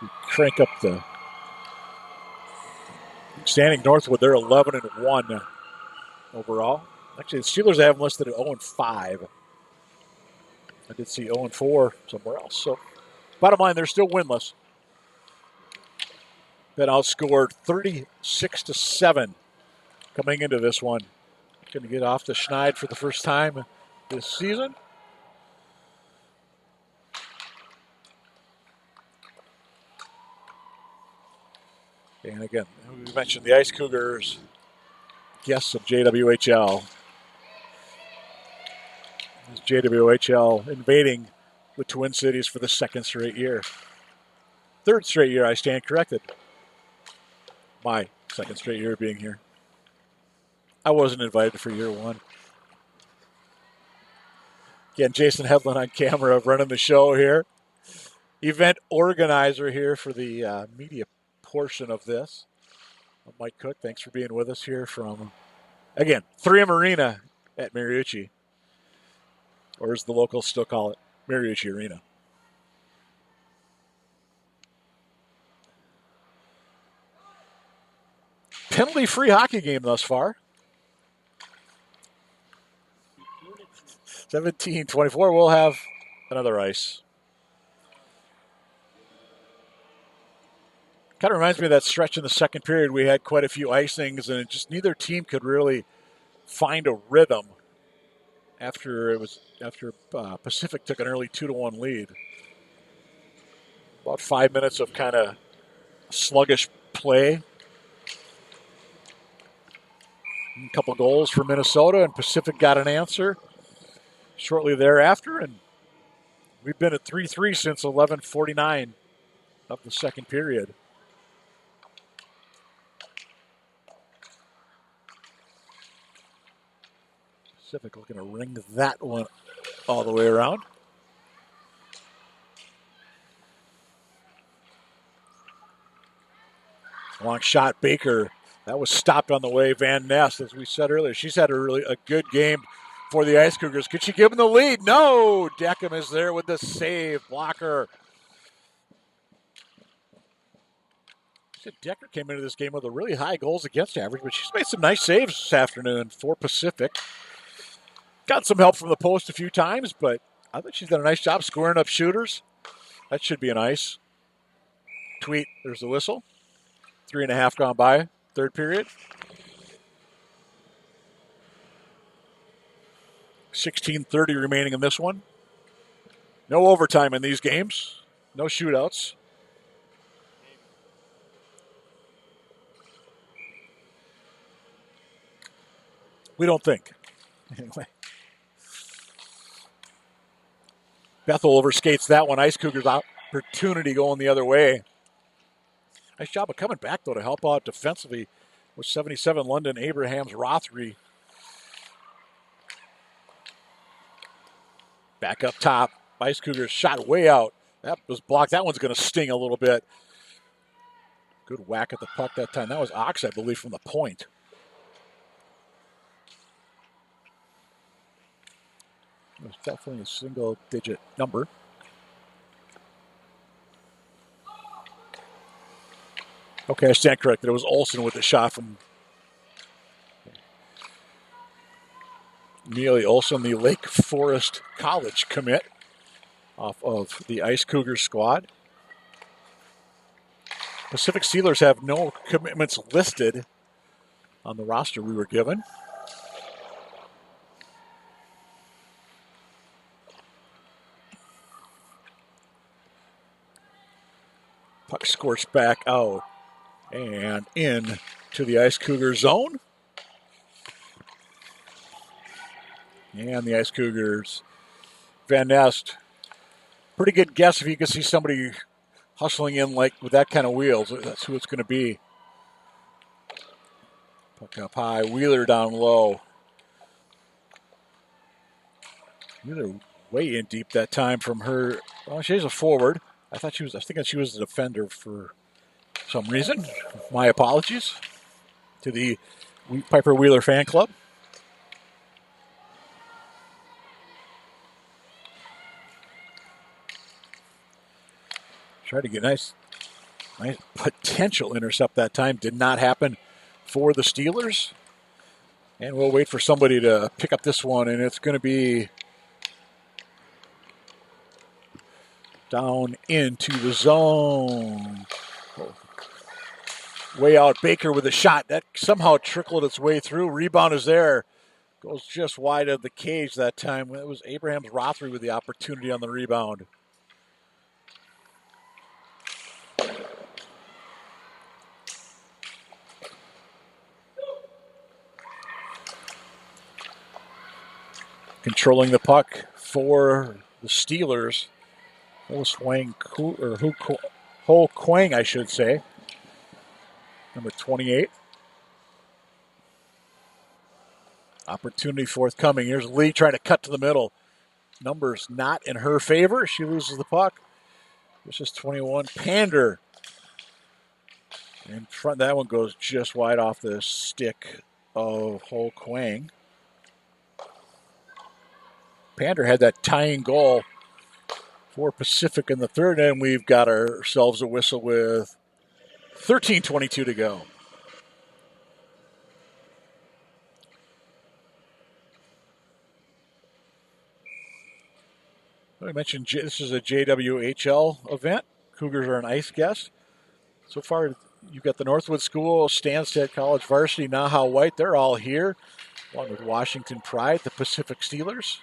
S1: We crank up the standing. Northwood, they're 11-1 overall. Actually, the Steelers have them listed at 0-5. I did see 0-4 somewhere else. So, bottom line, they're still winless. Been outscored 36-7 coming into this one. Going to get off the schneid for the first time this season. And again, we mentioned the Ice Cougars, guests of JWHL. Is JWHL invading the Twin Cities for the second straight year. Third straight year, I stand corrected. My second straight year being here. I wasn't invited for year one. Again, Jason Hedlund on camera running the show here. Event organizer here for the media portion of this. I'm Mike Cook, thanks for being with us here from, again, 3M Arena at Mariucci. Or as the locals still call it, Mariucci Arena. Penalty-free hockey game thus far. 17-24, we'll have another ice. Kind of reminds me of that stretch in the second period. We had quite a few icings, and just neither team could really find a rhythm after Pacific took an early 2-1 lead. About 5 minutes of kind of sluggish play. A couple goals for Minnesota, and Pacific got an answer shortly thereafter, and we've been at 3-3 since 11:49 of the second period. Pacific looking to ring that one all the way around. Long shot, Baker. That was stopped on the way. Van Ness, as we said earlier, she's had a good game for the Ice Cougars. Could she give them the lead? No! Deckham is there with the save. Blocker. Decker came into this game with a really high goals against average, but she's made some nice saves this afternoon for Pacific. Got some help from the post a few times, but I think she's done a nice job scoring up shooters. That should be a nice tweet. There's the whistle. 3.5 gone by, third period. 16:30 remaining in this one. No overtime in these games. No shootouts. We don't think. Anyway. Bethel overskates that one. Ice Cougars opportunity going the other way. Nice job of coming back, though, to help out defensively with 77 London Abrahams Rothery. Back up top. Ice Cougars shot way out. That was blocked. That one's going to sting a little bit. Good whack at the puck that time. That was Ox, I believe, from the point. It was definitely a single-digit number. Okay, I stand corrected. It was Olsen with the shot from Neely Olsen, the Lake Forest College commit off of the Ice Cougars squad. Pacific Steelers have no commitments listed on the roster we were given. Puck squirts back out and in to the Ice Cougar zone. And the Ice Cougars, Van Nest, pretty good guess if you can see somebody hustling in like with that kind of wheels. That's who it's going to be. Puck up high, Wheeler down low. Wheeler way in deep that time from her. Well, she's a forward. I was thinking she was a defender for some reason. My apologies to the Piper Wheeler fan club. Tried to get nice potential intercept that time. Did not happen for the Steelers. And we'll wait for somebody to pick up this one, and it's going to be down into the zone. Way out, Baker with a shot. That somehow trickled its way through. Rebound is there. Goes just wide of the cage that time. It was Abrahams Rothery with the opportunity on the rebound. Controlling the puck for the Steelers. Ho Quang, I should say. Number 28. Opportunity forthcoming. Here's Lee trying to cut to the middle. Numbers not in her favor. She loses the puck. This is 21. Pander. In front, that one goes just wide off the stick of Ho Quang. Pander had that tying goal for Pacific in the third, and we've got ourselves a whistle with 13:22 to go. I mentioned this is a JWHL event. Cougars are an ice guest. So far, you've got the Northwood School, Stansted College Varsity, Naha White. They're all here, along with Washington Pride, the Pacific Steelers.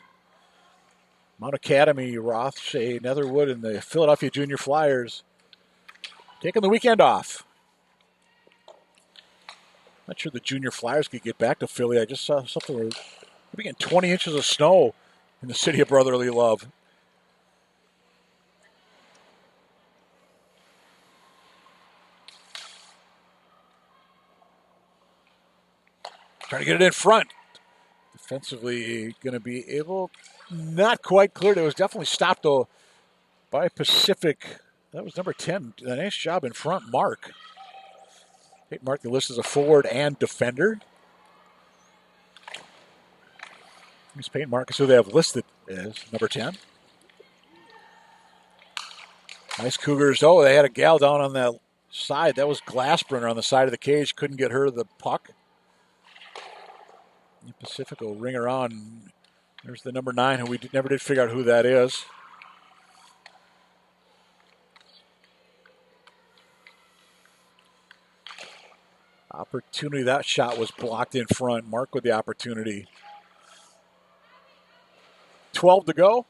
S1: Mount Academy, Rothshay, Netherwood, and the Philadelphia Junior Flyers taking the weekend off. Not sure the Junior Flyers could get back to Philly. I just saw something where they're getting 20 inches of snow in the city of brotherly love. Trying to get it in front. Defensively going to be able, not quite cleared. It was definitely stopped, though, by Pacific. That was number 10. A nice job in front, Mark. Hey, Mark, the list as a forward and defender. Here's Peyton Marcus, who they have listed as number 10. Nice Cougars. Oh, they had a gal down on that side. That was Glassbrenner on the side of the cage. Couldn't get her the puck. Pacific will ring around. There's the number 9, who we never did figure out who that is. Opportunity, that shot was blocked in front. Mark with the opportunity. 12 to go.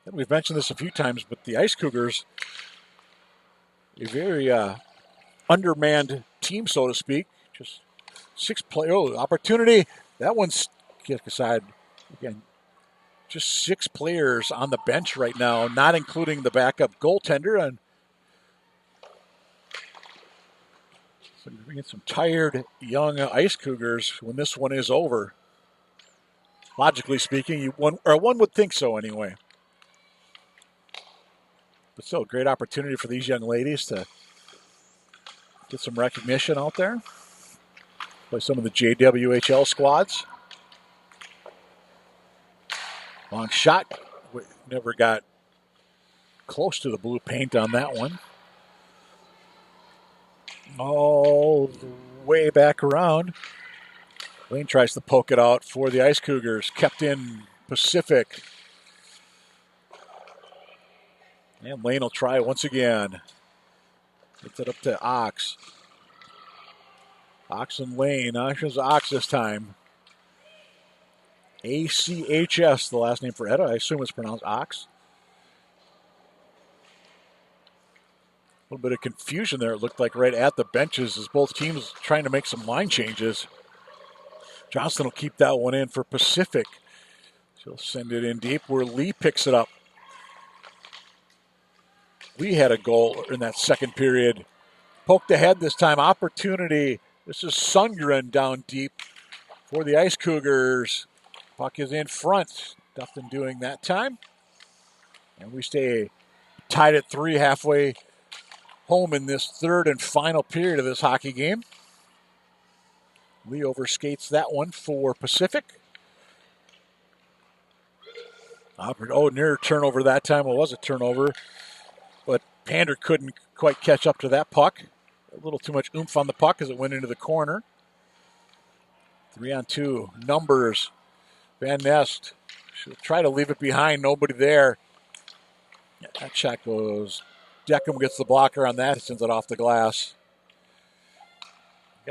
S1: And we've mentioned this a few times, but the Ice Cougars, a very undermanned team, so to speak. Just 6 players. Oh, opportunity. That one's kicked aside. Again, just 6 players on the bench right now, not including the backup goaltender. And so we get some tired young Ice Cougars when this one is over. Logically speaking, one would think so anyway. But still, a great opportunity for these young ladies to get some recognition out there. Play some of the JWHL squads. Long shot. Never got close to the blue paint on that one. All the way back around. Lane tries to poke it out for the Ice Cougars. Kept in Pacific. And Lane will try once again. Gets it up to Ox. Ox and Lane. Ox this time. ACHS, the last name for Etta. I assume it's pronounced Ox. A little bit of confusion there, it looked like, right at the benches as both teams trying to make some line changes. Johnston will keep that one in for Pacific. She'll send it in deep where Lee picks it up. Lee had a goal in that second period. Poked ahead this time. Opportunity. This is Sundgren down deep for the Ice Cougars. Puck is in front. Nothing doing that time. And we stay tied at 3 halfway home in this third and final period of this hockey game. Lee overskates that one for Pacific. Near turnover that time. Well, it was a turnover. But Pander couldn't quite catch up to that puck. A little too much oomph on the puck as it went into the corner. 3-on-2. Numbers. Van Nest. Should try to leave it behind. Nobody there. That shot goes. Deckham gets the blocker on that. Sends it off the glass.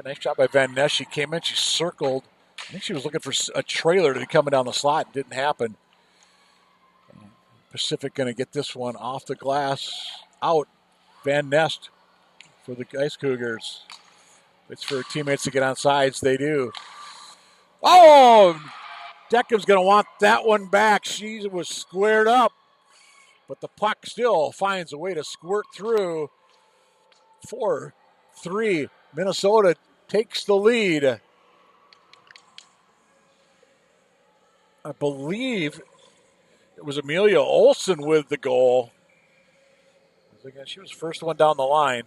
S1: Nice shot by Van Ness. She came in. She circled. I think she was looking for a trailer to be coming down the slot. It didn't happen. Pacific going to get this one off the glass. Out. Van Nest for the Ice Cougars. It's for her teammates to get on sides. They do. Oh! Deckham's going to want that one back. She was squared up. But the puck still finds a way to squirt through. 4-3. Minnesota takes the lead. I believe it was Amelia Olsen with the goal. Again, she was the first one down the line.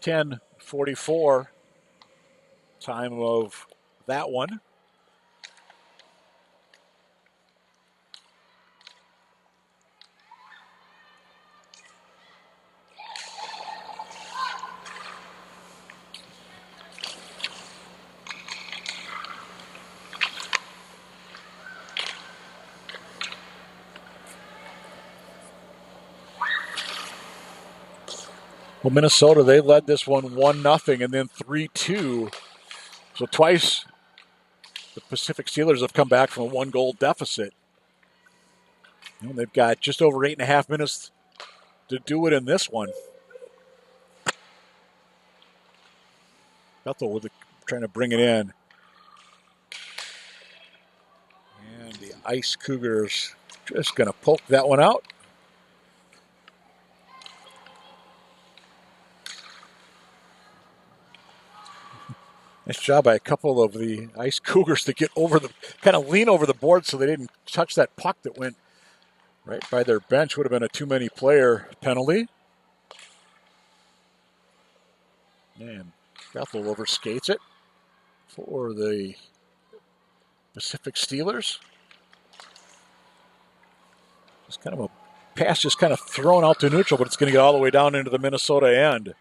S1: 10:44. Time of that one. Well, Minnesota, they led this one 1-0 and then 3-2. So twice the Pacific Steelers have come back from a 1-goal deficit. And they've got just over 8.5 minutes to do it in this one. Bethel with trying to bring it in. And the Ice Cougars just going to poke that one out. Nice job by a couple of the Ice Cougars to get over kind of lean over the board so they didn't touch that puck that went right by their bench. Would have been a too many player penalty. And Bethel overskates it for the Pacific Steelers. Just kind of a pass just kind of thrown out to neutral, but it's going to get all the way down into the Minnesota end.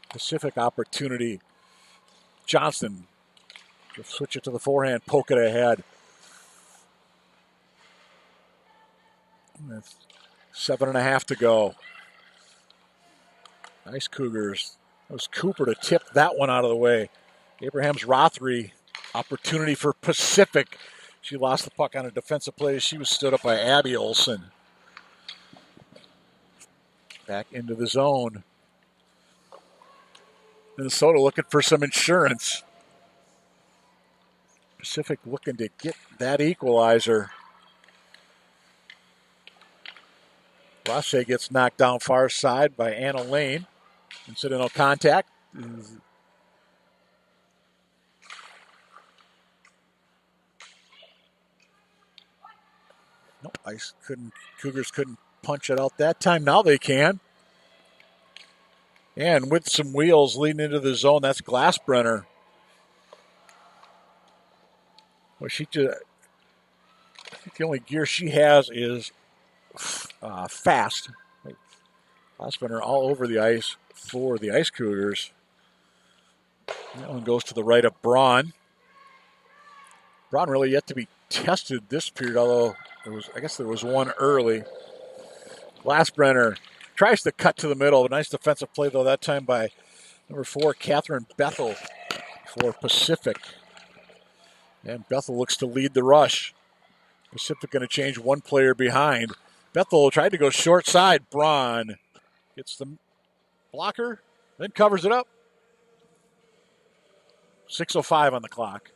S1: Pacific opportunity. Johnston Just switch it to the forehand, poke it ahead. With 7.5 to go. Nice Cougars. It was Cooper to tip that one out of the way. Abrahams Rothery, opportunity for Pacific. She lost the puck on a defensive play. She was stood up by Abby Olson. Back into the zone. Minnesota looking for some insurance. Pacific looking to get that equalizer. Roche gets knocked down far side by Anna Lane. Incidental contact. Nope, Cougars couldn't punch it out that time. Now they can. And with some wheels leading into the zone, that's Glassbrenner. Well, I think the only gear she has is fast. Glassbrenner all over the ice for the Ice Cougars. That one goes to the right of Braun. Braun really yet to be tested this period, although I guess there was one early. Glassbrenner tries to cut to the middle. A nice defensive play, though, that time by number 4, Catherine Bethel for Pacific. And Bethel looks to lead the rush. Pacific going to change one player behind. Bethel tried to go short side. Braun gets the blocker, then covers it up. 6:05 on the clock.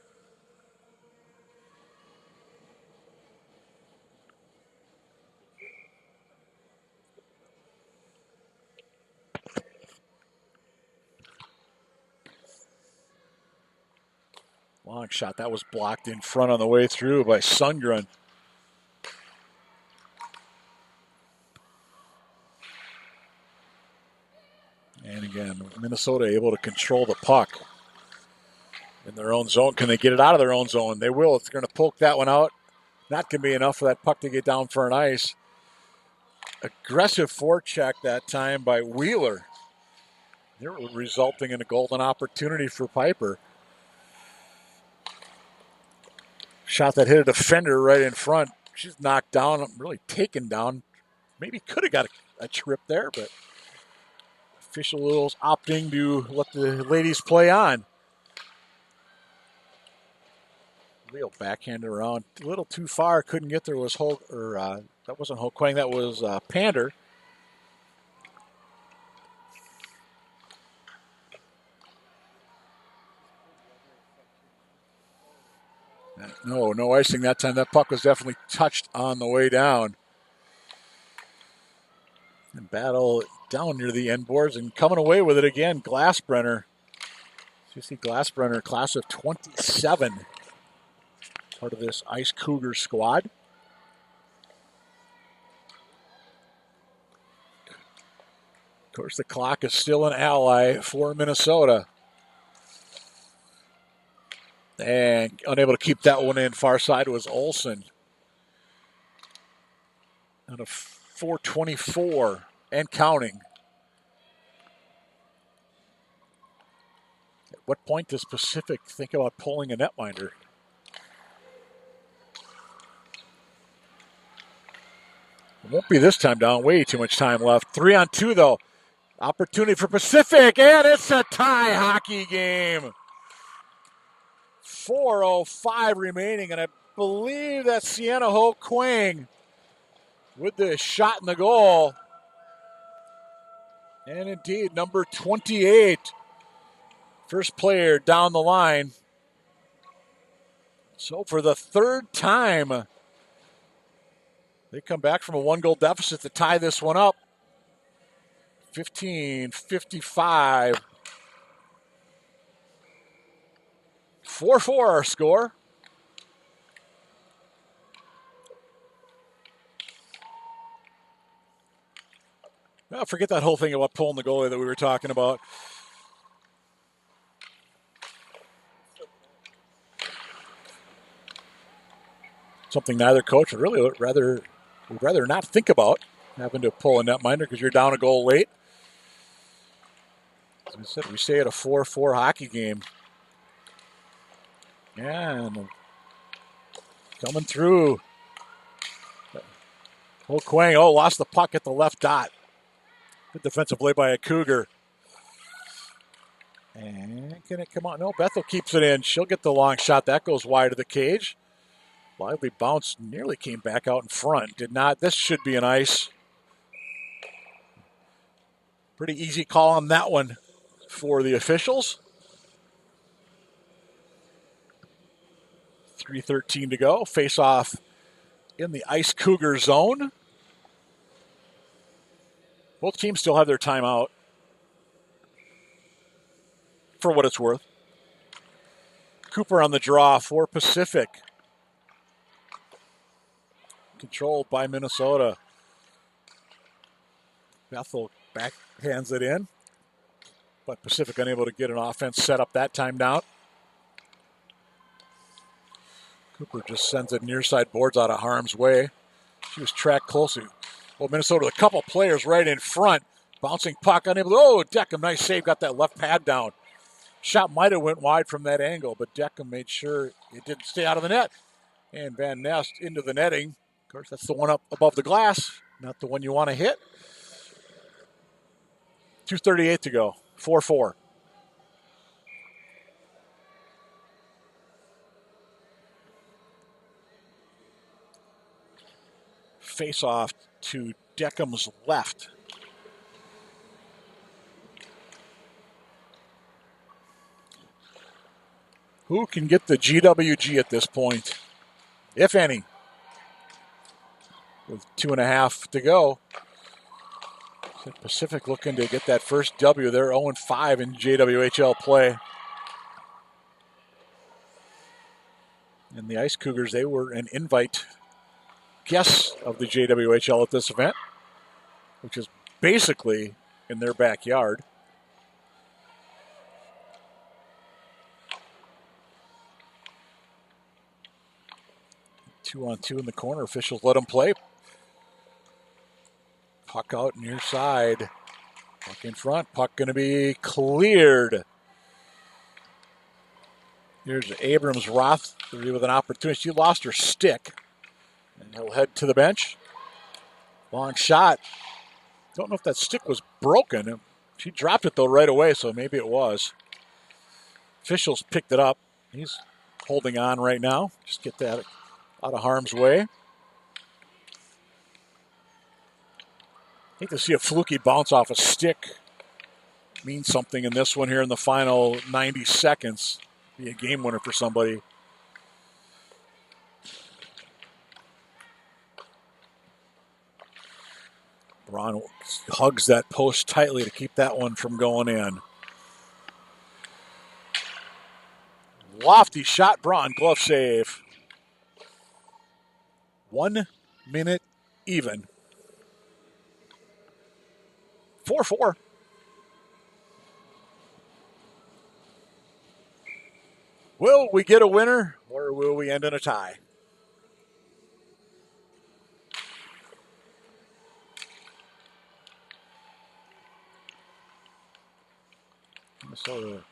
S1: Long shot. That was blocked in front on the way through by Sundgren. And again, Minnesota able to control the puck in their own zone. Can they get it out of their own zone? They will. It's going to poke that one out. Not going to be enough for that puck to get down for an ice. Aggressive forecheck that time by Wheeler. They're resulting in a golden opportunity for Piper. Shot that hit a defender right in front. She's knocked down, really taken down. Maybe could have got a trip there, but officials opting to let the ladies play on. Real backhanded around. A little too far. Couldn't get there. That wasn't Ho Quang. That was Pander. No icing that time. That puck was definitely touched on the way down. And battle down near the end boards and coming away with it again. Glassbrenner. You see Glassbrenner, class of 27. Part of this Ice Cougar squad. Of course, the clock is still an ally for Minnesota. And unable to keep that one in. Far side was Olsen. Out of 4:24 and counting. At what point does Pacific think about pulling a netminder? It won't be this time down. Way too much time left. 3-on-2 though. Opportunity for Pacific, and it's a tie hockey game. 4:05 remaining, and I believe that's Sienna Ho Quang with the shot in the goal. And indeed, number 28. First player down the line. So for the third time, they come back from a 1-goal deficit to tie this one up. 15-55. 4-4 our score. Well, forget that whole thing about pulling the goalie that we were talking about. Something neither coach would really would rather not think about, having to pull a netminder because you're down a goal late. As I said, we stay at a 4-4 hockey game. And coming through. Oh, Quang, lost the puck at the left dot. Good defensive play by a Cougar. And can it come on? No, Bethel keeps it in. She'll get the long shot. That goes wide of the cage. Lively bounce, nearly came back out in front. Did not. This should be an ice. Pretty easy call on that one for the officials. 3:13 to go. Face off in the Ice Cougar zone. Both teams still have their timeout for what it's worth. Cooper on the draw for Pacific. Controlled by Minnesota. Bethel backhands it in, but Pacific unable to get an offense set up that time down. Cooper just sends it near side boards out of harm's way. She was tracked closely. Well, Minnesota with a couple players right in front. Bouncing puck, unable to, Deckham, nice save, got that left pad down. Shot might have went wide from that angle, but Deckham made sure it didn't stay out of the net. And Van Nest into the netting. Of course, that's the one up above the glass, not the one you want to hit. 2:38 to go, 4-4. Face off to Deckham's left. Who can get the GWG at this point, if any? With 2.5 to go. Pacific looking to get that first W. They're 0-5 in JWHL play. And the Ice Cougars, they were an invite guests of the JWHL at this event, which is basically in their backyard. Two on two in the corner. Officials let them play. Puck out near side. Puck in front. Puck going to be cleared. Here's Abrams Roth with an opportunity. She lost her stick. And he'll head to the bench. Long shot. Don't know if that stick was broken. She dropped it, though, right away, so maybe it was. Officials picked it up. He's holding on right now. Just get that out of harm's way. I think to see a fluky bounce off a stick means something in this one here in the final 90 seconds. Be a game winner for somebody. Braun hugs that post tightly to keep that one from going in. Lofty shot, Braun, glove save. 1 minute even. 4-4. Will we get a winner, or will we end in a tie? Minnesota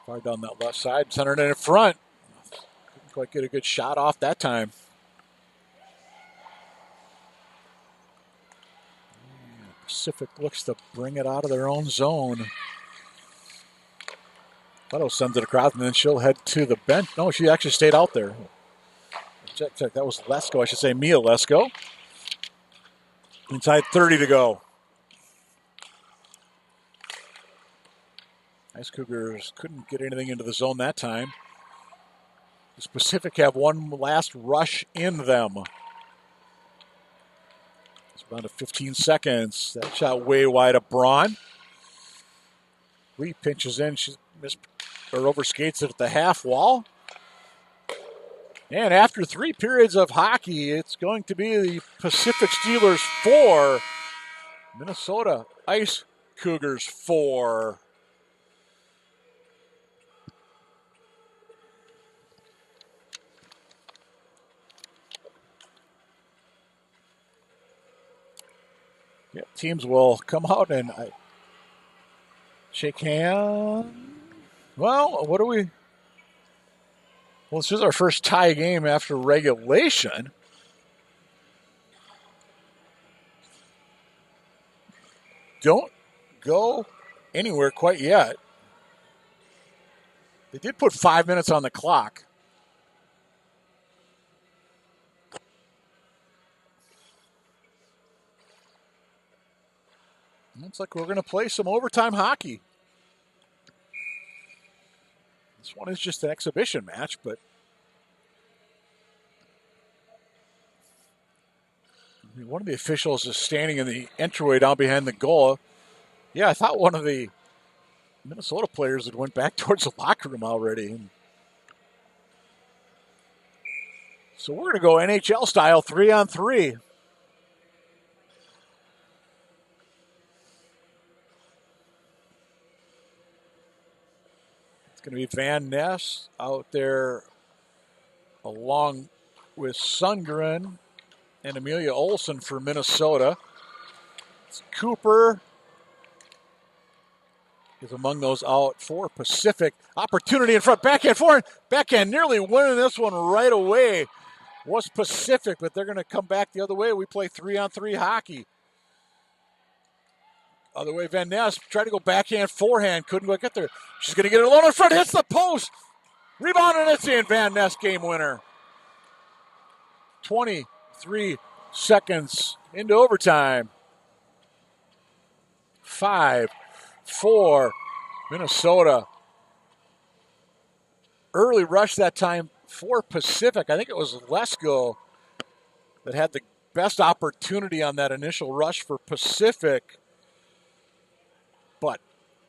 S1: far down that left side, centered in front. Couldn't quite get a good shot off that time. Pacific looks to bring it out of their own zone. Leto sends it across, and then she'll head to the bench. No, she actually stayed out there. Check. That was Lesko. I should say Mia Lesko. Inside 30 to go. Ice Cougars couldn't get anything into the zone that time. The Pacific have one last rush in them. It's about 15 seconds. That shot way wide of Braun. Lee pinches in. She missed or overskates it at the half wall. And after 3 periods of hockey, it's going to be the Pacific Steelers 4, Minnesota Ice Cougars 4. Yeah, teams will come out and shake hands. Well, what do we? Well, this is our first tie game after regulation. Don't go anywhere quite yet. They did put 5 minutes on the clock. Looks like we're going to play some overtime hockey. This one is just an exhibition match, but one of the officials is standing in the entryway down behind the goal. Yeah, I thought one of the Minnesota players had went back towards the locker room already. So we're going to go NHL style 3-on-3. It's going to be Van Ness out there along with Sundgren and Amelia Olsen for Minnesota. It's Cooper is among those out for Pacific. Opportunity in front, backhand forward, backhand nearly winning this one right away was Pacific, but they're going to come back the other way. We play 3-on-3 hockey. Other way, Van Ness tried to go backhand, forehand, couldn't go get there. She's going to get it alone in front, hits the post. Rebound, and it's in. Van Ness, game winner. 23 seconds into overtime. 5-4 Minnesota. Early rush that time for Pacific. I think it was Lesko that had the best opportunity on that initial rush for Pacific. But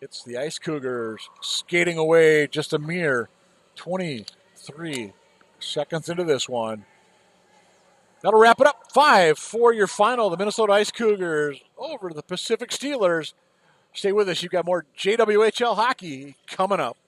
S1: it's the Ice Cougars skating away just a mere 23 seconds into this one. That'll wrap it up. 5-4 your final. The Minnesota Ice Cougars over to the Pacific Steelers. Stay with us. You've got more JWHL hockey coming up.